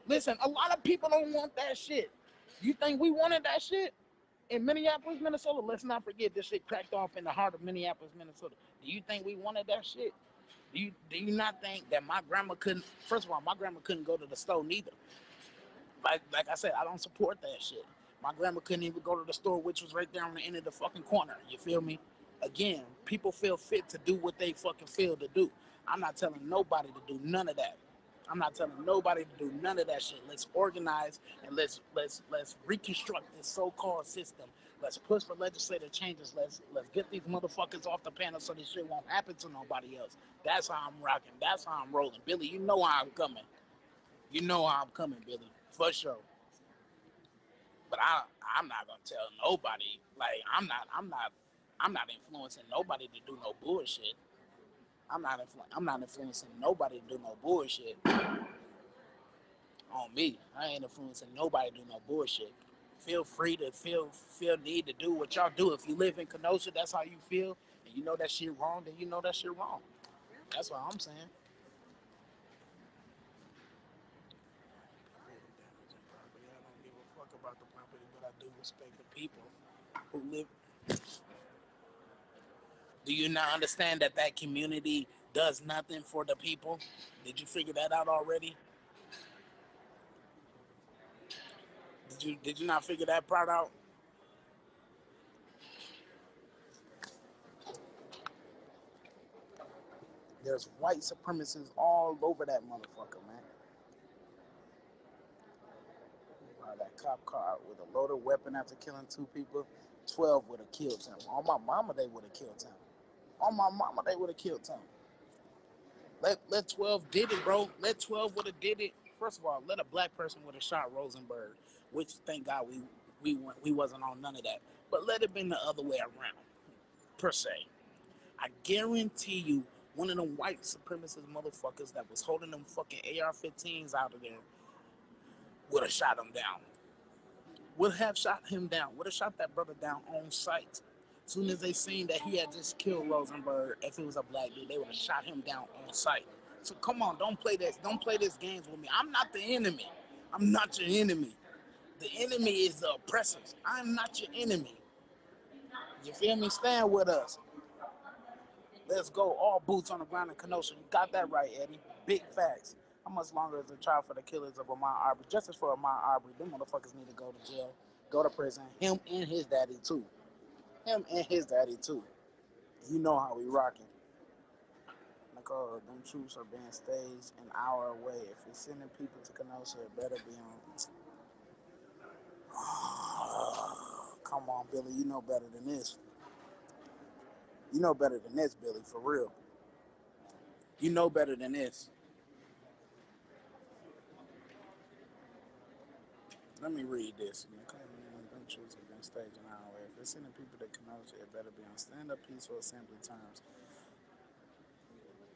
Listen, a lot of people don't want that shit. You think we wanted that shit? In Minneapolis, Minnesota, let's not forget this shit cracked off in the heart of Minneapolis, Minnesota. Do you think we wanted that shit? Do you not think that my grandma couldn't? First of all, my grandma couldn't go to the store neither. Like I said, I don't support that shit. My grandma couldn't even go to the store, which was right there on the end of the fucking corner. You feel me? Again, people feel fit to do what they fucking feel to do. I'm not telling nobody to do none of that. I'm not telling nobody to do none of that shit. Let's organize and let's reconstruct this so-called system. Let's push for legislative changes. Let's get these motherfuckers off the panel so this shit won't happen to nobody else. That's how I'm rocking. That's how I'm rolling. Billy, you know how I'm coming. You know how I'm coming, Billy. For sure. But I'm not gonna tell nobody. Like I'm not influencing nobody to do no bullshit. I'm not influencing nobody to do no bullshit on me. I ain't influencing nobody to do no bullshit. Feel free to feel need to do what y'all do. If you live in Kenosha, that's how you feel, and you know that shit wrong, then you know that shit wrong. That's what I'm saying. I don't give a fuck about the property, but I do respect the people who live. Do you not understand that that community does nothing for the people? Did you figure that out already? Did you not figure that part out? There's white supremacists all over that motherfucker, man. That cop car with a loaded weapon after killing two people. 12 would have killed him. On my mama, they would have killed him. On my mama, they would have killed him. Let 12 did it, bro. Let 12 would have did it. First of all, let a black person would have shot Rosenberg, which thank God we wasn't on none of that. But let it been the other way around, per se. I guarantee you, one of them white supremacist motherfuckers that was holding them fucking AR-15s out of there would have shot him down. Would have shot him down. Would have shot that brother down on sight. As soon as they seen that he had just killed Rosenberg, if it was a black dude, they would have shot him down on sight. So come on, don't play this. Don't play this games with me. I'm not the enemy. I'm not your enemy. The enemy is the oppressors. I'm not your enemy. You feel me? Stand with us. Let's go. All boots on the ground in Kenosha. You got that right, Eddie. Big facts. How much longer is the trial for the killers of Ahmaud Arbery? Justice for Ahmaud Arbery. Them motherfuckers need to go to jail, go to prison. Him and his daddy too. Him and his daddy too. You know how we rocking. Nicole, them troops are being staged an hour away. If you're sending people to Kenosha, it better be on. Come on, Billy. You know better than this. You know better than this, Billy. For real. You know better than this. Let me read this. Don't choose against stage and our way. If it's any people that can notice, it better be on stand-up, peaceful assembly terms.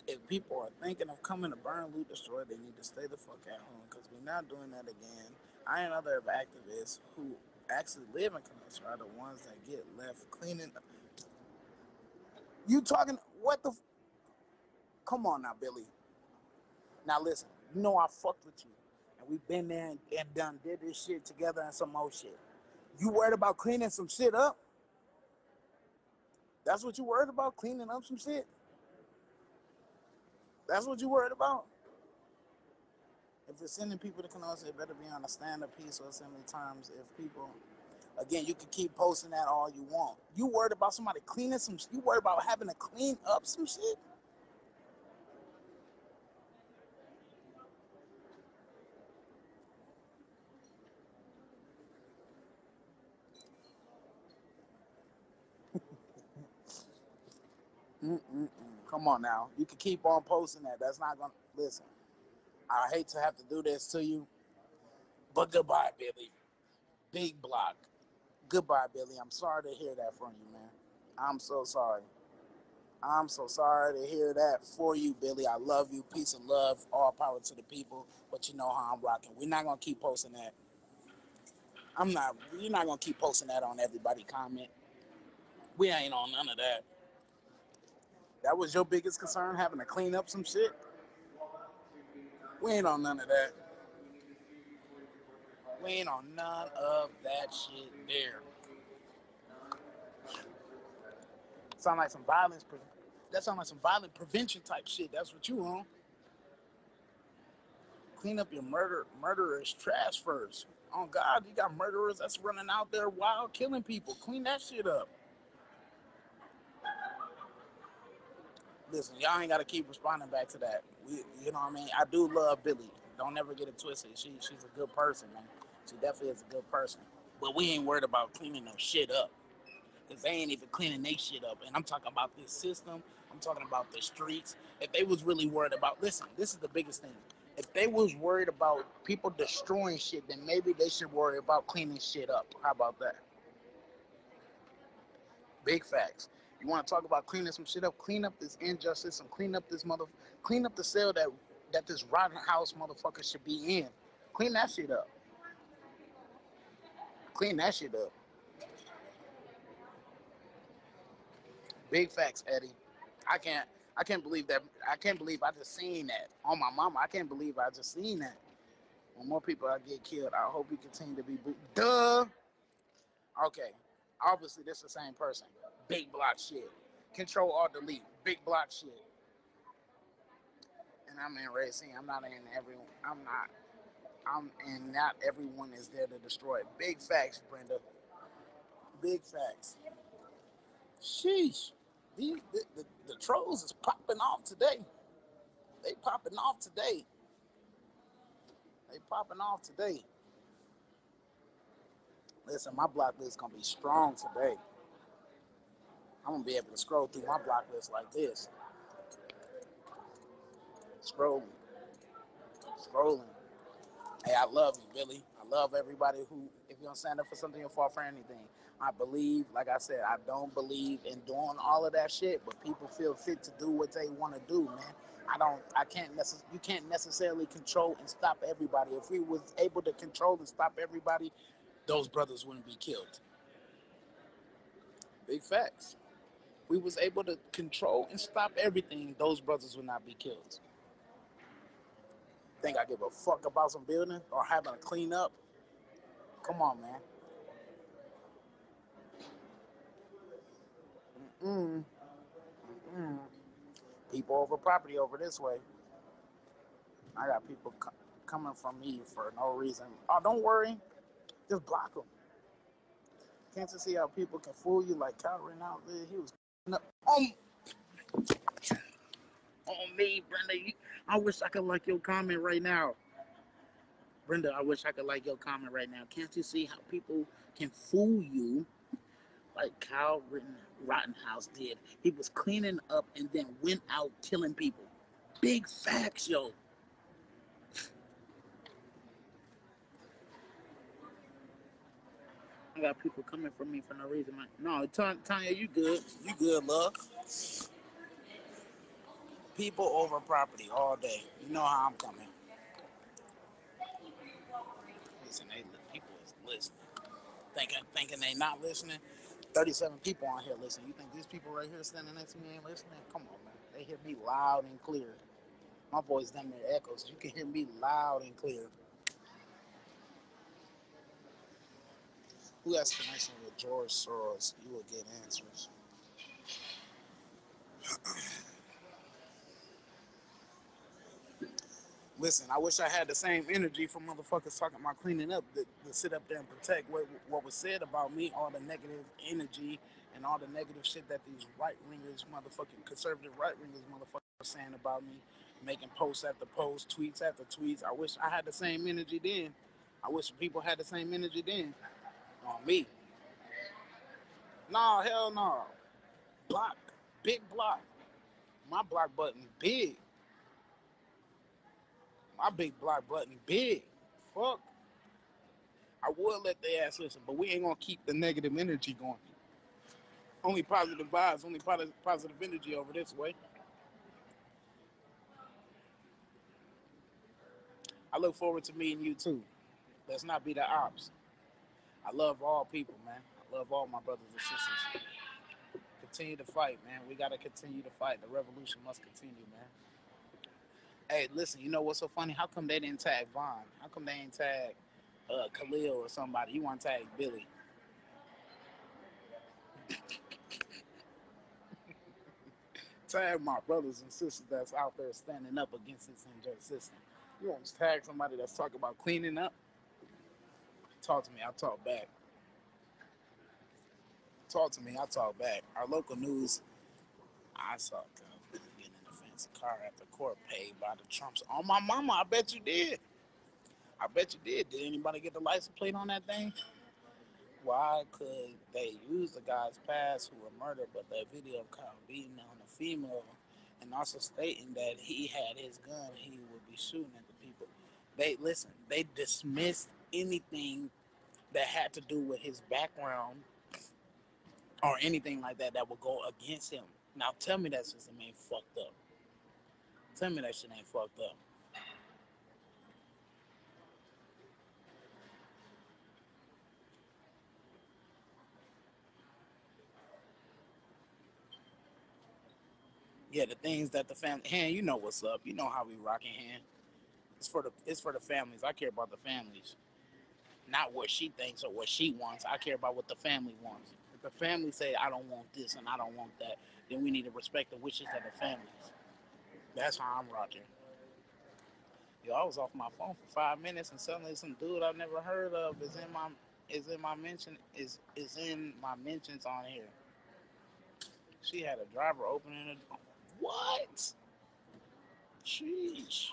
If people are thinking of coming to burn, loot, destroy, they need to stay the fuck at home because we're not doing that again. I and other activists who actually live in Kenosha are the ones that get left cleaning. You talking what the? Come on now, Billy. Now listen. You know I fucked with you, and we've been there and done did this shit together and some more shit. You worried about cleaning some shit up? That's what you worried about, cleaning up some shit? That's what you worried about? If it's sending people to Kenosha, it better be on a stand-up piece or assembly terms. If people, again, you can keep posting that all you want. You worried about somebody cleaning some, you worried about having to clean up some shit? Come on now. You can keep on posting that. That's not going to, listen, I hate to have to do this to you, but goodbye, Billy. Big block. Goodbye, Billy. I'm sorry to hear that from you, man. I'm so sorry. I'm so sorry to hear that for you, Billy. I love you. Peace and love. All power to the people. But you know how I'm rocking. We're not going to keep posting that. You're not going to keep posting that on everybody comment. We ain't on none of that. That was your biggest concern, having to clean up some shit? We ain't on none of that. We ain't on none of that shit there. Sound like some violence. That sound like some violent prevention type shit. That's what you on. Clean up your murderous trash first. Oh God, you got murderers that's running out there wild killing people. Clean that shit up. Listen, y'all ain't gotta keep responding back to that. You know what I mean? I do love Billy. Don't ever get it twisted. She's a good person, man. She definitely is a good person. But we ain't worried about cleaning no shit up. Because they ain't even cleaning their shit up. And I'm talking about this system. I'm talking about the streets. If they was really worried about, listen, this is the biggest thing. If they was worried about people destroying shit, then maybe they should worry about cleaning shit up. How about that? Big facts. You want to talk about cleaning some shit up? Clean up this injustice and clean up this clean up the cell that this Rittenhouse motherfucker should be in. Clean that shit up. Clean that shit up. Big facts, Eddie. I can't believe that. I can't believe I just seen that on my mama. I can't believe I just seen that. When more people get killed, I hope you continue to be Duh. Okay. Obviously, this is the same person. Big block shit. Control or delete. Big block shit. And I'm in racing. I'm not in everyone. I'm not. And not everyone is there to destroy it. Big facts, Brenda. Big facts. Sheesh. The trolls is popping off today. They popping off today. They popping off today. Listen, my block list is gonna be strong today. I'm gonna be able to scroll through my block list like this. Scrolling. Scrolling. Hey, I love you, Billy. I love everybody who, if you don't stand up for something, you'll fall for anything. I believe, like I said, I don't believe in doing all of that shit, but people feel fit to do what they want to do, man. You can't necessarily control and stop everybody. If we was able to control and stop everybody, those brothers wouldn't be killed. Big facts. If we was able to control and stop everything, those brothers would not be killed. Think I give a fuck about some building or having to clean up? Come on, man. Mm-mm. Mm-mm. People over property over this way. I got people coming from me for no reason. Oh, don't worry. Just block them. Can't you see how people can fool you like Kyle Rittenhouse? He was up on me, Brenda. I wish I could like your comment right now. Brenda, I wish I could like your comment right now. Can't you see how people can fool you like Kyle Rittenhouse did. He was cleaning up and then went out killing people. Big facts, yo. I got people coming for me for no reason. No, Tanya, you good. You good, love. People over property all day. You know how I'm coming. Listen, people is listening. Thinking they not listening. 37 people on here listening. You think these people right here standing next to me ain't listening? Come on, man. They hear me loud and clear. My voice damn near echoes. You can hear me loud and clear. Who has connection with George Soros? You will get answers. Listen, I wish I had the same energy for motherfuckers talking about cleaning up to sit up there and protect what was said about me, all the negative energy and all the negative shit that these right-wingers, motherfucking conservative right-wingers motherfuckers are saying about me, making posts after posts, tweets after tweets. I wish I had the same energy then. I wish people had the same energy then on me. No, hell no. Block. Big block. My block button big. My big block button big. Fuck. I would let their ass listen, but we ain't gonna keep the negative energy going. Only positive vibes, only positive energy over this way. I look forward to meeting you too. Let's not be the ops. I love all people, man. I love all my brothers and sisters. Continue to fight, man. We gotta continue to fight. The revolution must continue, man. Hey, listen, you know what's so funny? How come they didn't tag Vaughn? How come they ain't tag Khalil or somebody? You want to tag Billy? Tag my brothers and sisters that's out there standing up against this unjust system. You want to tag somebody that's talking about cleaning up? Talk to me, I'll talk back. Talk to me, I'll talk back. Our local news, I saw getting in a fancy car at the court paid by the Trumps. On my mama, I bet you did. I bet you did. Did anybody get the license plate on that thing? Why could they use the guy's past who were murdered, but the video of Kyle beating on a female and also stating that he had his gun, he would be shooting at the people. They dismissed anything that had to do with his background or anything like that would go against him. Now tell me that system ain't fucked up. Tell me that shit ain't fucked up. Yeah, the things that the family hand, you know what's up. You know how we rocking hand. It's for the families. I care about the families. Not what she thinks or what she wants. I care about what the family wants. If the family say I don't want this and I don't want that, then we need to respect the wishes of the families. That's how I'm rocking. Yo, I was off my phone for 5 minutes and suddenly some dude I never heard of is in my mentions on here. She had a driver opening it. What? Sheesh.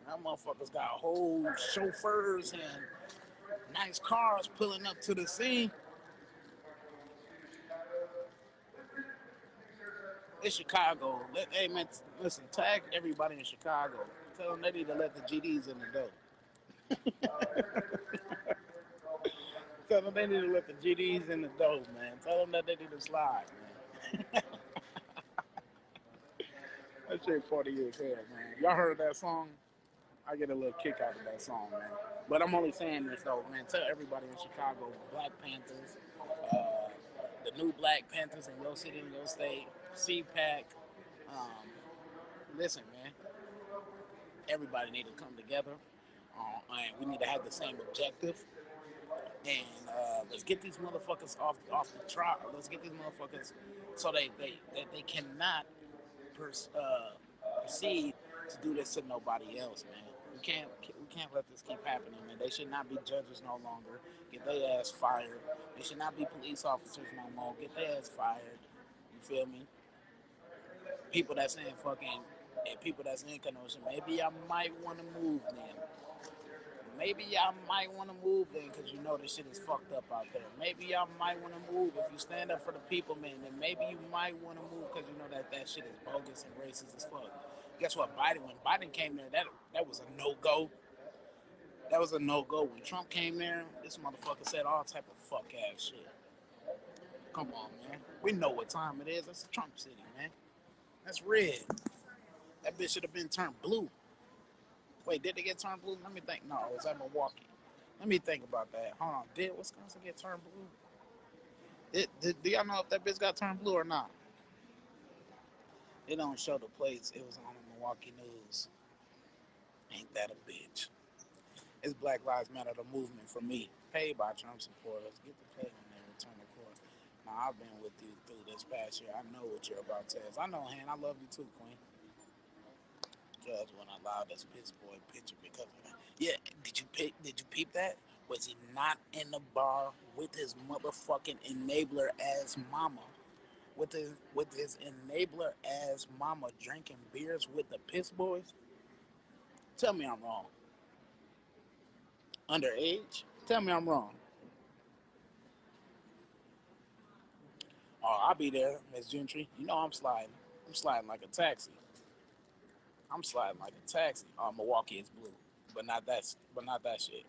That motherfucker's got whole chauffeurs and nice cars pulling up to the scene. It's Chicago. Hey man, listen, tag everybody in Chicago. Tell them they need to let the GDs in the door. Tell them they need to let the GDs in the door, man. Tell them that they need to slide, man. That shit 40 years old, man. Y'all heard that song? I get a little kick out of that song, man. But I'm only saying this though, man. Tell everybody in Chicago, Black Panthers, uh, the new Black Panthers in your city, in your state, CPAC. Um, listen, man. Everybody need to come together, and we need to have the same objective. And let's get these motherfuckers off the trial. Let's get these motherfuckers so they cannot proceed to do this to nobody else, man. We can't let this keep happening, man. They should not be judges no longer. Get their ass fired. They should not be police officers no more. Get their ass fired. You feel me? People that's in fucking and people that's in connotation. Maybe I might want to move them. Maybe y'all might want to move then because you know this shit is fucked up out there. Maybe y'all might want to move if you stand up for the people, man. Then maybe you might want to move because you know that shit is bogus and racist as fuck. Guess what? When Biden came there, that was a no go. That was a no go. When Trump came there, this motherfucker said all type of fuck ass shit. Come on, man. We know what time it is. That's Trump City, man. That's red. That bitch should have been turned blue. Wait, did they get turned blue? Let me think. No, it was at Milwaukee. Let me think about that. Hold on. Did Wisconsin get turned blue? Do y'all know if that bitch got turned blue or not? They don't show the plates. It was on the Milwaukee News. Ain't that a bitch? It's Black Lives Matter, the movement for me. Paid by Trump supporters. Get the plate on there, return the course. Now, I've been with you through this past year. I know what you're about, Tez. I know, Han. I love you too, Queen. Judge when I allowed this piss boy picture because of that. Yeah, did you peep that? Was he not in the bar with his motherfucking enabler ass mama? With his enabler ass mama drinking beers with the piss boys? Tell me I'm wrong. Underage? Tell me I'm wrong. Oh, I'll be there, Miss Gentry. You know I'm sliding. I'm sliding like a taxi. I'm sliding like a taxi. Oh, Milwaukee is blue, but not that. But not that shit.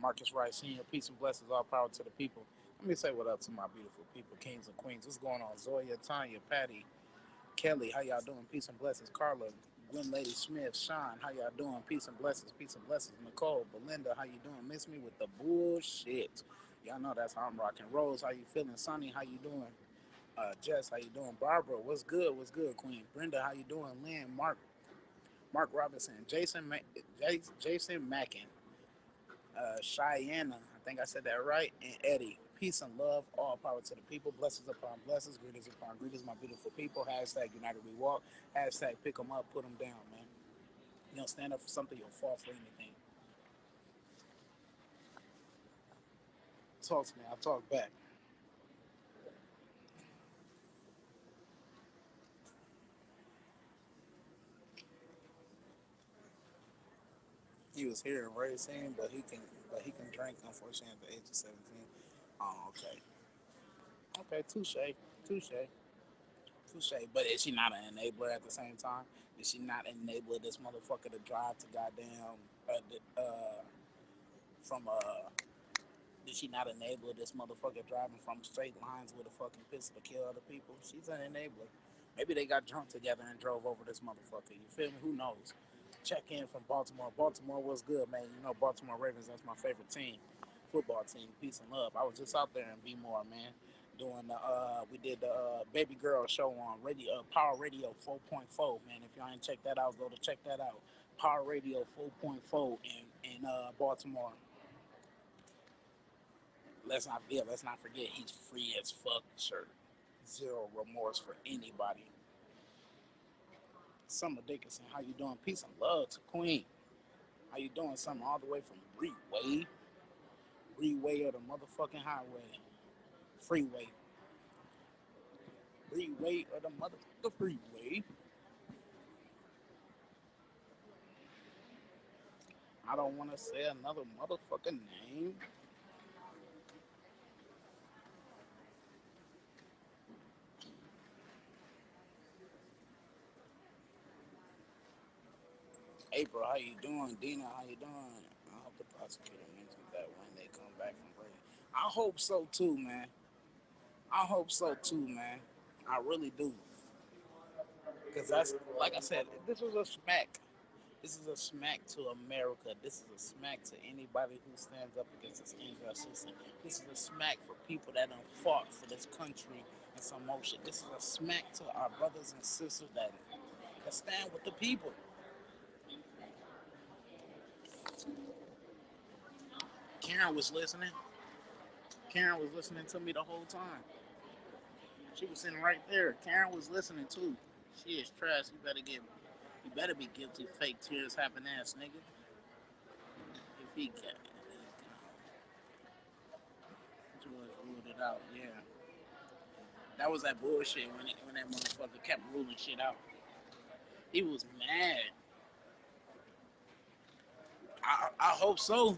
Marcus Rice Senior, peace and blessings, all power to the people. Let me say what up to my beautiful people, kings and queens. What's going on? Zoya, Tanya, Patty, Kelly, how y'all doing? Peace and blessings. Carla, Gwen Lady Smith, Sean, how y'all doing? Peace and blessings. Peace and blessings. Nicole, Belinda, how you doing? Miss me with the bullshit. Y'all know that's how I'm rocking. Rose, how you feeling? Sonny, how you doing? Jess, how you doing? Barbara, what's good? What's good, Queen? Brenda, how you doing? Lynn, Mark Robinson, Jason Mackin, Cheyenne, I think I said that right, and Eddie. Peace and love, all power to the people. Blessings upon blessings, greetings upon greetings, my beautiful people. Hashtag United We Walk. Hashtag pick them up, put them down, man. You don't stand up for something, you'll fall for anything. Talk to me, I'll talk back. He was here and racing, but he can drink, unfortunately, at the age of 17. Oh, okay. Okay, touche. Touche. But is she not an enabler at the same time? Is she not enabler this motherfucker to drive to goddamn from did she not enable this motherfucker driving from straight lines with a fucking pistol to kill other people? She's an enabler. Maybe they got drunk together and drove over this motherfucker. You feel me? Who knows? Check in from Baltimore. Baltimore was good, man. You know Baltimore Ravens, that's my favorite team. Football team. Peace and love. I was just out there in B-More, man. Doing the we did the baby girl show on radio Power Radio 4.4, man. If y'all ain't check that out, go to check that out. Power Radio 4.4 in Baltimore. Let's not forget he's free as fuck shirt. Zero remorse for anybody. Summer Dickinson, how you doing? Peace and love to Queen. How you doing? Something all the way from Freeway or the motherfucking highway. Freeway. Freeway or the motherfucking freeway. I don't want to say another motherfucking name. April, how you doing? Dina, how you doing? I hope the prosecutor mentions that when they come back from break. I hope so too, man. I hope so too, man. I really do. Because that's, like I said, this was a smack. This is a smack to America. This is a smack to anybody who stands up against this injustice. This is a smack for people that don't fought for this country and some motion. This is a smack to our brothers and sisters that stand with the people. Karen was listening. Karen was listening to me the whole time. She was sitting right there. Karen was listening too. She is trash. You better be guilty. Fake tears happen ass nigga. If he can, George ruled it out. Yeah. That was that bullshit when that motherfucker kept ruling shit out. He was mad. I hope so.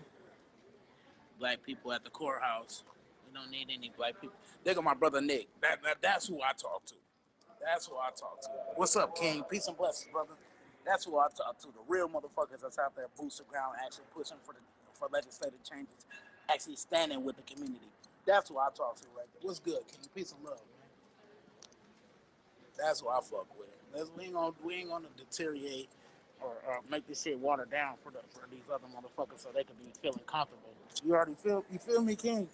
Black people at the courthouse. We don't need any black people. Look at my brother Nick. That's who I talk to. That's who I talk to. What's up, King? Peace and blessings, brother. That's who I talk to. The real motherfuckers that's out there boots the ground, actually pushing for legislative changes, actually standing with the community. That's who I talk to right there. What's good, King? Peace and love, man. That's who I fuck with. We ain't gonna deteriorate or make this shit watered down for these other motherfuckers so they can be feeling comfortable. You feel me, King?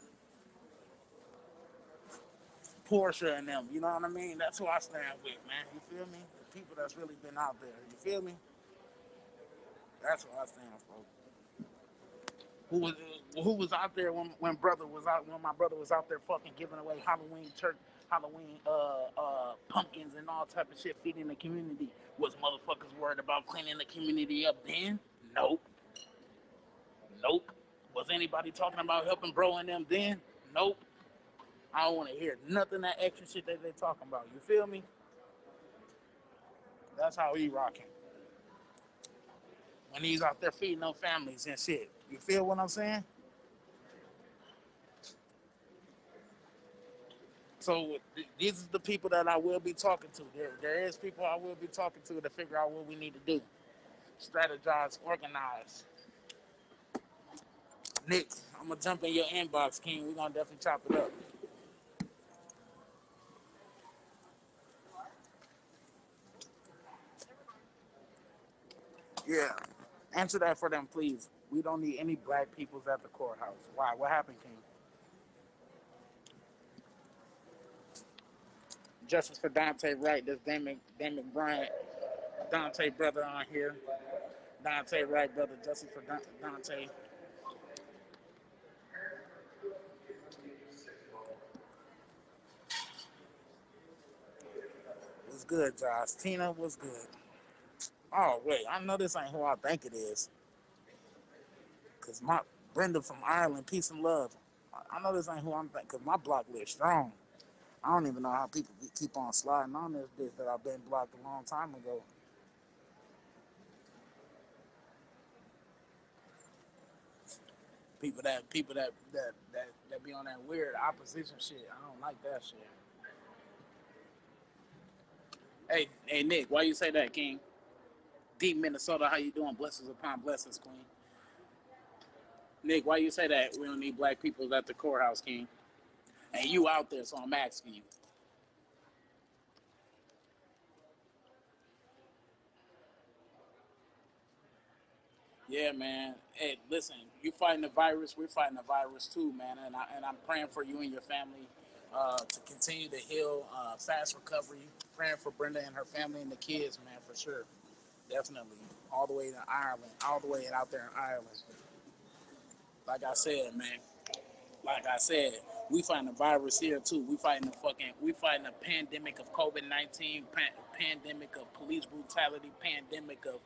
Portia and them, you know what I mean? That's who I stand with, man. You feel me? The people that's really been out there. You feel me? That's what I stand for. Who was who was out there when my brother was out there fucking giving away Halloween pumpkins and all type of shit feeding the community? Was motherfuckers worried about cleaning the community up then? Nope. Nope. Was anybody talking about helping bro and them then? Nope. I don't want to hear nothing that extra shit that they talking about. You feel me? That's how he rocking. When he's out there feeding them families and shit. You feel what I'm saying? So these are the people that I will be talking to. There is people I will be talking to figure out what we need to do. Strategize, organize. Nick, I'm going to jump in your inbox, King. We're going to definitely chop it up. Yeah. Answer that for them, please. We don't need any black peoples at the courthouse. Why? What happened, King? Justice for Dante Wright. This Damon Bryant. Dante brother on here. Dante Wright, brother. Justice for Dante. What's good, Josh? Tina, what's good? Oh, wait. I know this ain't who I think it is. Because my Brenda from Ireland, peace and love. I know this ain't who I'm thinking, because my block lives strong. I don't even know how people keep on sliding on this bitch that I've been blocked a long time ago. People that be on that weird opposition shit. I don't like that shit. Hey, Nick, why you say that, King? Deep Minnesota, how you doing? Blessings upon blessings, Queen. Nick, why you say that? We don't need black people at the courthouse, King. And you out there, so I'm asking you. Yeah, man. Hey, listen, you fighting the virus, we're fighting the virus too, man. And I'm praying for you and your family to continue to heal, fast recovery. Praying for Brenda and her family and the kids, man, for sure. Definitely. All the way to Ireland, all the way out there in Ireland. Like I said, man. Like I said, we fighting the virus here too. We fighting a pandemic of COVID-19, pandemic of police brutality, pandemic of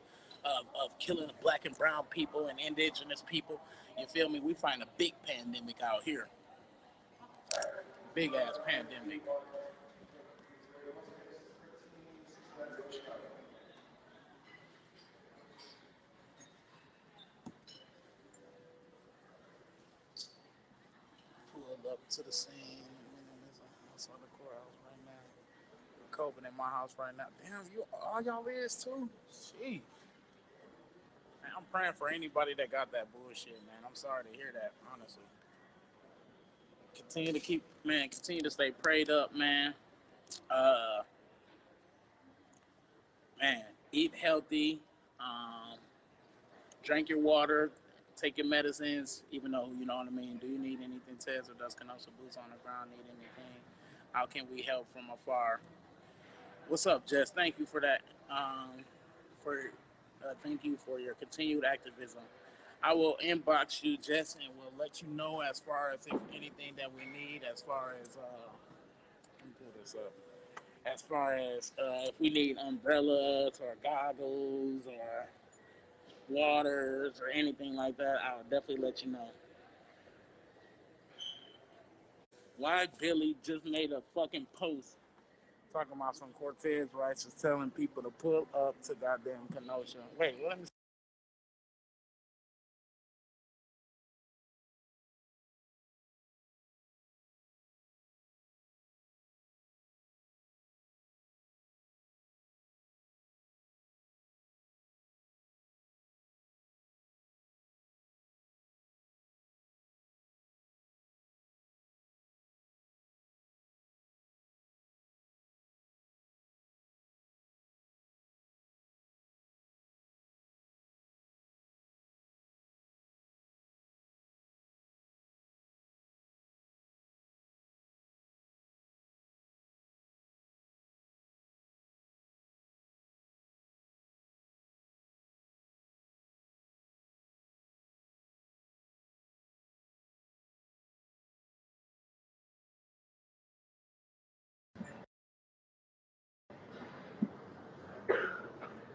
killing black and brown people and indigenous people. You feel me? We fighting a big pandemic out here. Big ass pandemic. Pulled up to the scene. I saw the courthouse right now. COVID in my house right now. Damn, all y'all is too? Jeez. Man, I'm praying for anybody that got that bullshit, man. I'm sorry to hear that, honestly. Continue to stay prayed up, man. Uh, man, eat healthy. Um, drink your water. Take your medicines. Even though you know what I mean. Do you need anything, Tez or does Canosa Boots on the ground need anything? How can we help from afar? What's up, Jess? Thank you for that. For thank you for your continued activism. I will inbox you, Jess, and we'll let you know as far as if anything that we need, as far as let me pull this up. As far as if we need umbrellas or goggles or waters or anything like that, I'll definitely let you know. Why Billy just made a fucking post talking about some Cortez Rice is telling people to pull up to goddamn Kenosha. Wait, let me.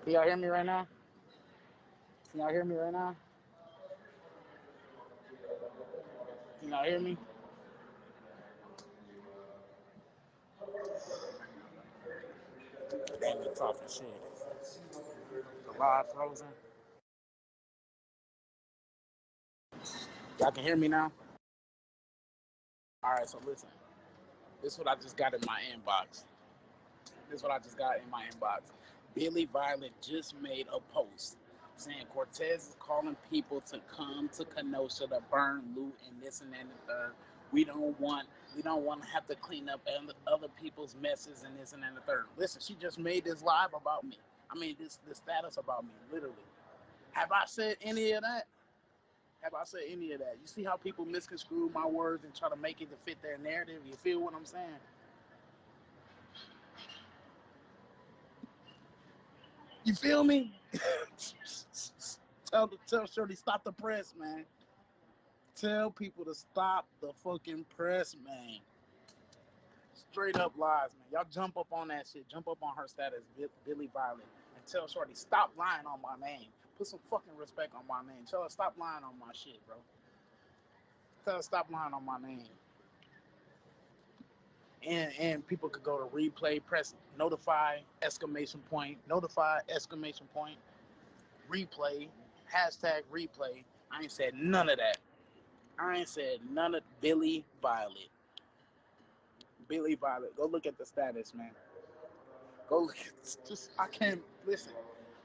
Can y'all hear me right now? Can y'all hear me right now? Can y'all hear me? Damn, you talking shit. The live frozen. Y'all can hear me now? All right, so listen. This is what I just got in my inbox. This is what I just got in my inbox. Billy Violet just made a post saying Cortez is calling people to come to Kenosha to burn, loot, and this and that and the third. We don't want to have to clean up other people's messes and this and that and the third. Listen, she just made this live about me. I mean, this status about me, literally. Have I said any of that? Have I said any of that? You see how people misconstrue my words and try to make it to fit their narrative? You feel what I'm saying? You feel me? tell Shorty stop the press, man. Tell people to stop the fucking press, man. Straight up lies, man. Y'all jump up on that shit. Jump up on her status, Billy Violet, and tell Shorty stop lying on my name. Put some fucking respect on my name. Tell her stop lying on my shit, bro. Tell her stop lying on my name. And people could go to replay, press notify, notify, replay, hashtag replay. I ain't said none of that. I ain't said none of Billy Violet. Billy Violet. Go look at the status, man. Go look at this. Just I can't listen.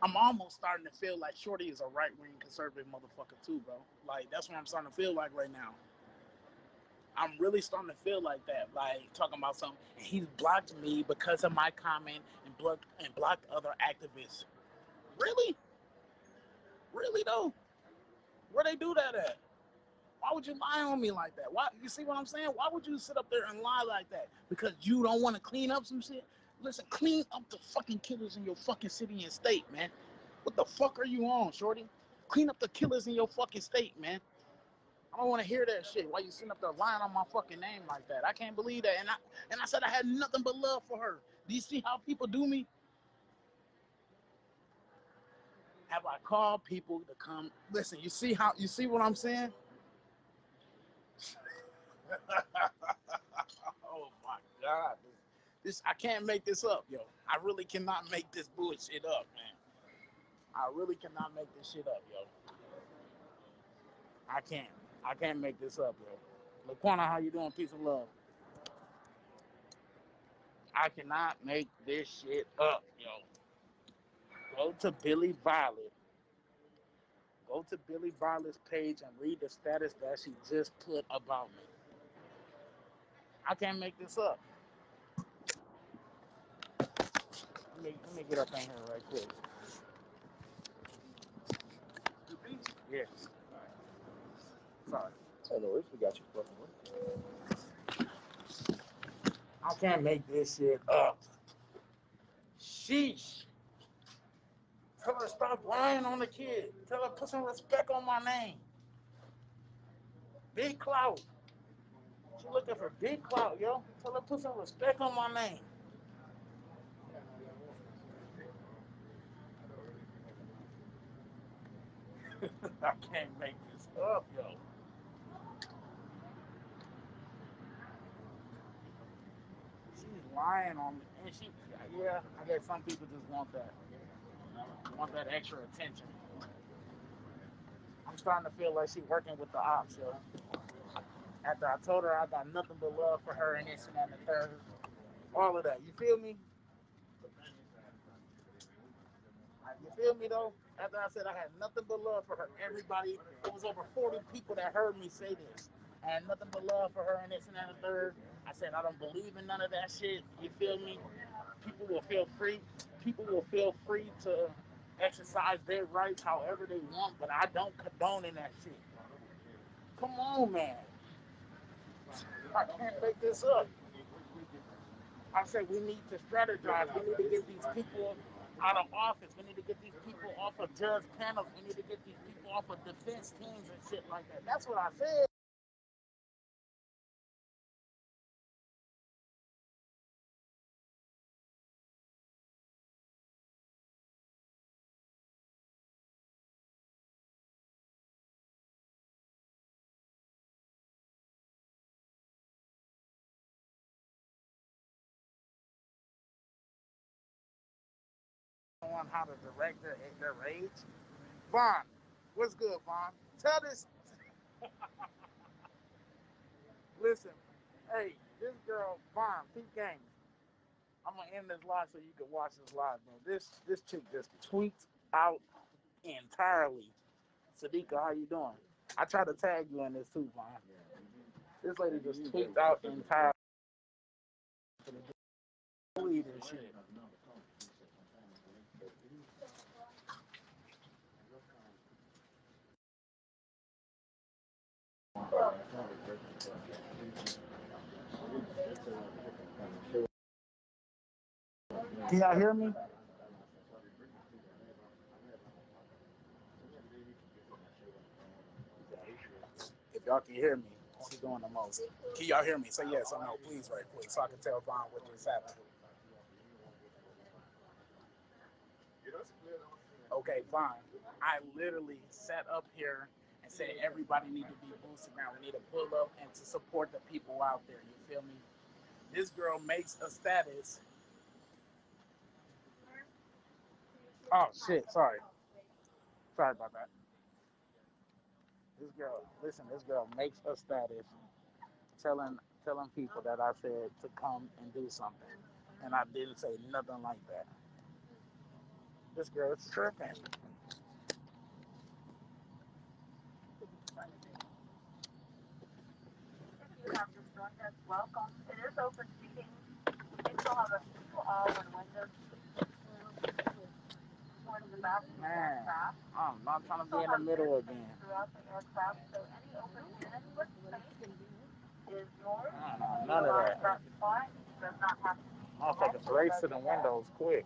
I'm almost starting to feel like Shorty is a right wing conservative motherfucker too, bro. Like that's what I'm starting to feel like right now. I'm really starting to feel like that. Like talking about something. And he's blocked me because of my comment and blocked other activists. Really? Really though? Where they do that at? Why would you lie on me like that? Why? You see what I'm saying? Why would you sit up there and lie like that? Because you don't want to clean up some shit? Listen, clean up the fucking killers in your fucking city and state, man. What the fuck are you on, shorty? Clean up the killers in your fucking state, man. I don't want to hear that shit. Why you sitting up there lying on my fucking name like that? I can't believe that. And I said I had nothing but love for her. Do you see how people do me? Have I called people to come? Listen, you see what I'm saying? Oh my God. This I can't make this up, yo. I really cannot make this bullshit up, man. I really cannot make this shit up, yo. I can't. I can't make this up, yo. Laquana, how you doing? Peace and love. I cannot make this shit up, yo. Go to Billy Violet. Go to Billy Violet's page and read the status that she just put about me. I can't make this up. Let me get up in here right quick. Yes. Sorry. Oh, no worries. We got you. Welcome. I can't make this shit up. Sheesh. Tell her stop lying on the kid. Tell her put some respect on my name. Big clout. She looking for big clout, yo. Tell her put some respect on my name. I can't make this up, yo. lying on me. And she, yeah, I guess some people just want that extra attention. I'm starting to feel like she working with the ops, yo. After I told her I got nothing but love for her and this and that and the third, all of that. You feel me? You feel me though? After I said I had nothing but love for her, everybody, it was over 40 people that heard me say this. I had nothing but love for her and this and that and the third. I said I don't believe in none of that shit. You feel me? People will feel free. People will feel free to exercise their rights however they want, but I don't condone in that shit. Come on, man. I can't make this up. I said we need to strategize. We need to get these people out of office. We need to get these people off of judge panels. We need to get these people off of defense teams and shit like that. That's what I said. On how to direct their rage. Vaughn, what's good, Vaughn? Tell this. Listen, hey, this girl, Vaughn, peep games. I'm gonna end this live so you can watch this live, bro. This chick just tweaked out entirely. Sadiqa, how you doing? I tried to tag you in this too, Vaughn. This lady just tweaked out entirely. Believe this shit. Can y'all hear me? If y'all can hear me, she's doing the most. Can y'all hear me? Say yes or no, please, right quick, so I can tell Vaughn what just happened. Okay, fine. I literally sat up here and said everybody need to be boosted now. We need to pull up and to support the people out there. You feel me? This girl makes a status. Oh shit! Sorry about that. This girl, listen. This girl makes a status telling people that I said to come and do something, and I didn't say nothing like that. This girl is tripping. You have just joined us. Welcome. It is open seating. We still have a few all-in windows. Man, I'm not trying to be in the middle again. Throughout the aircraft, so any open units with space is yours. None of that. Motherfuckers race to the windows quick.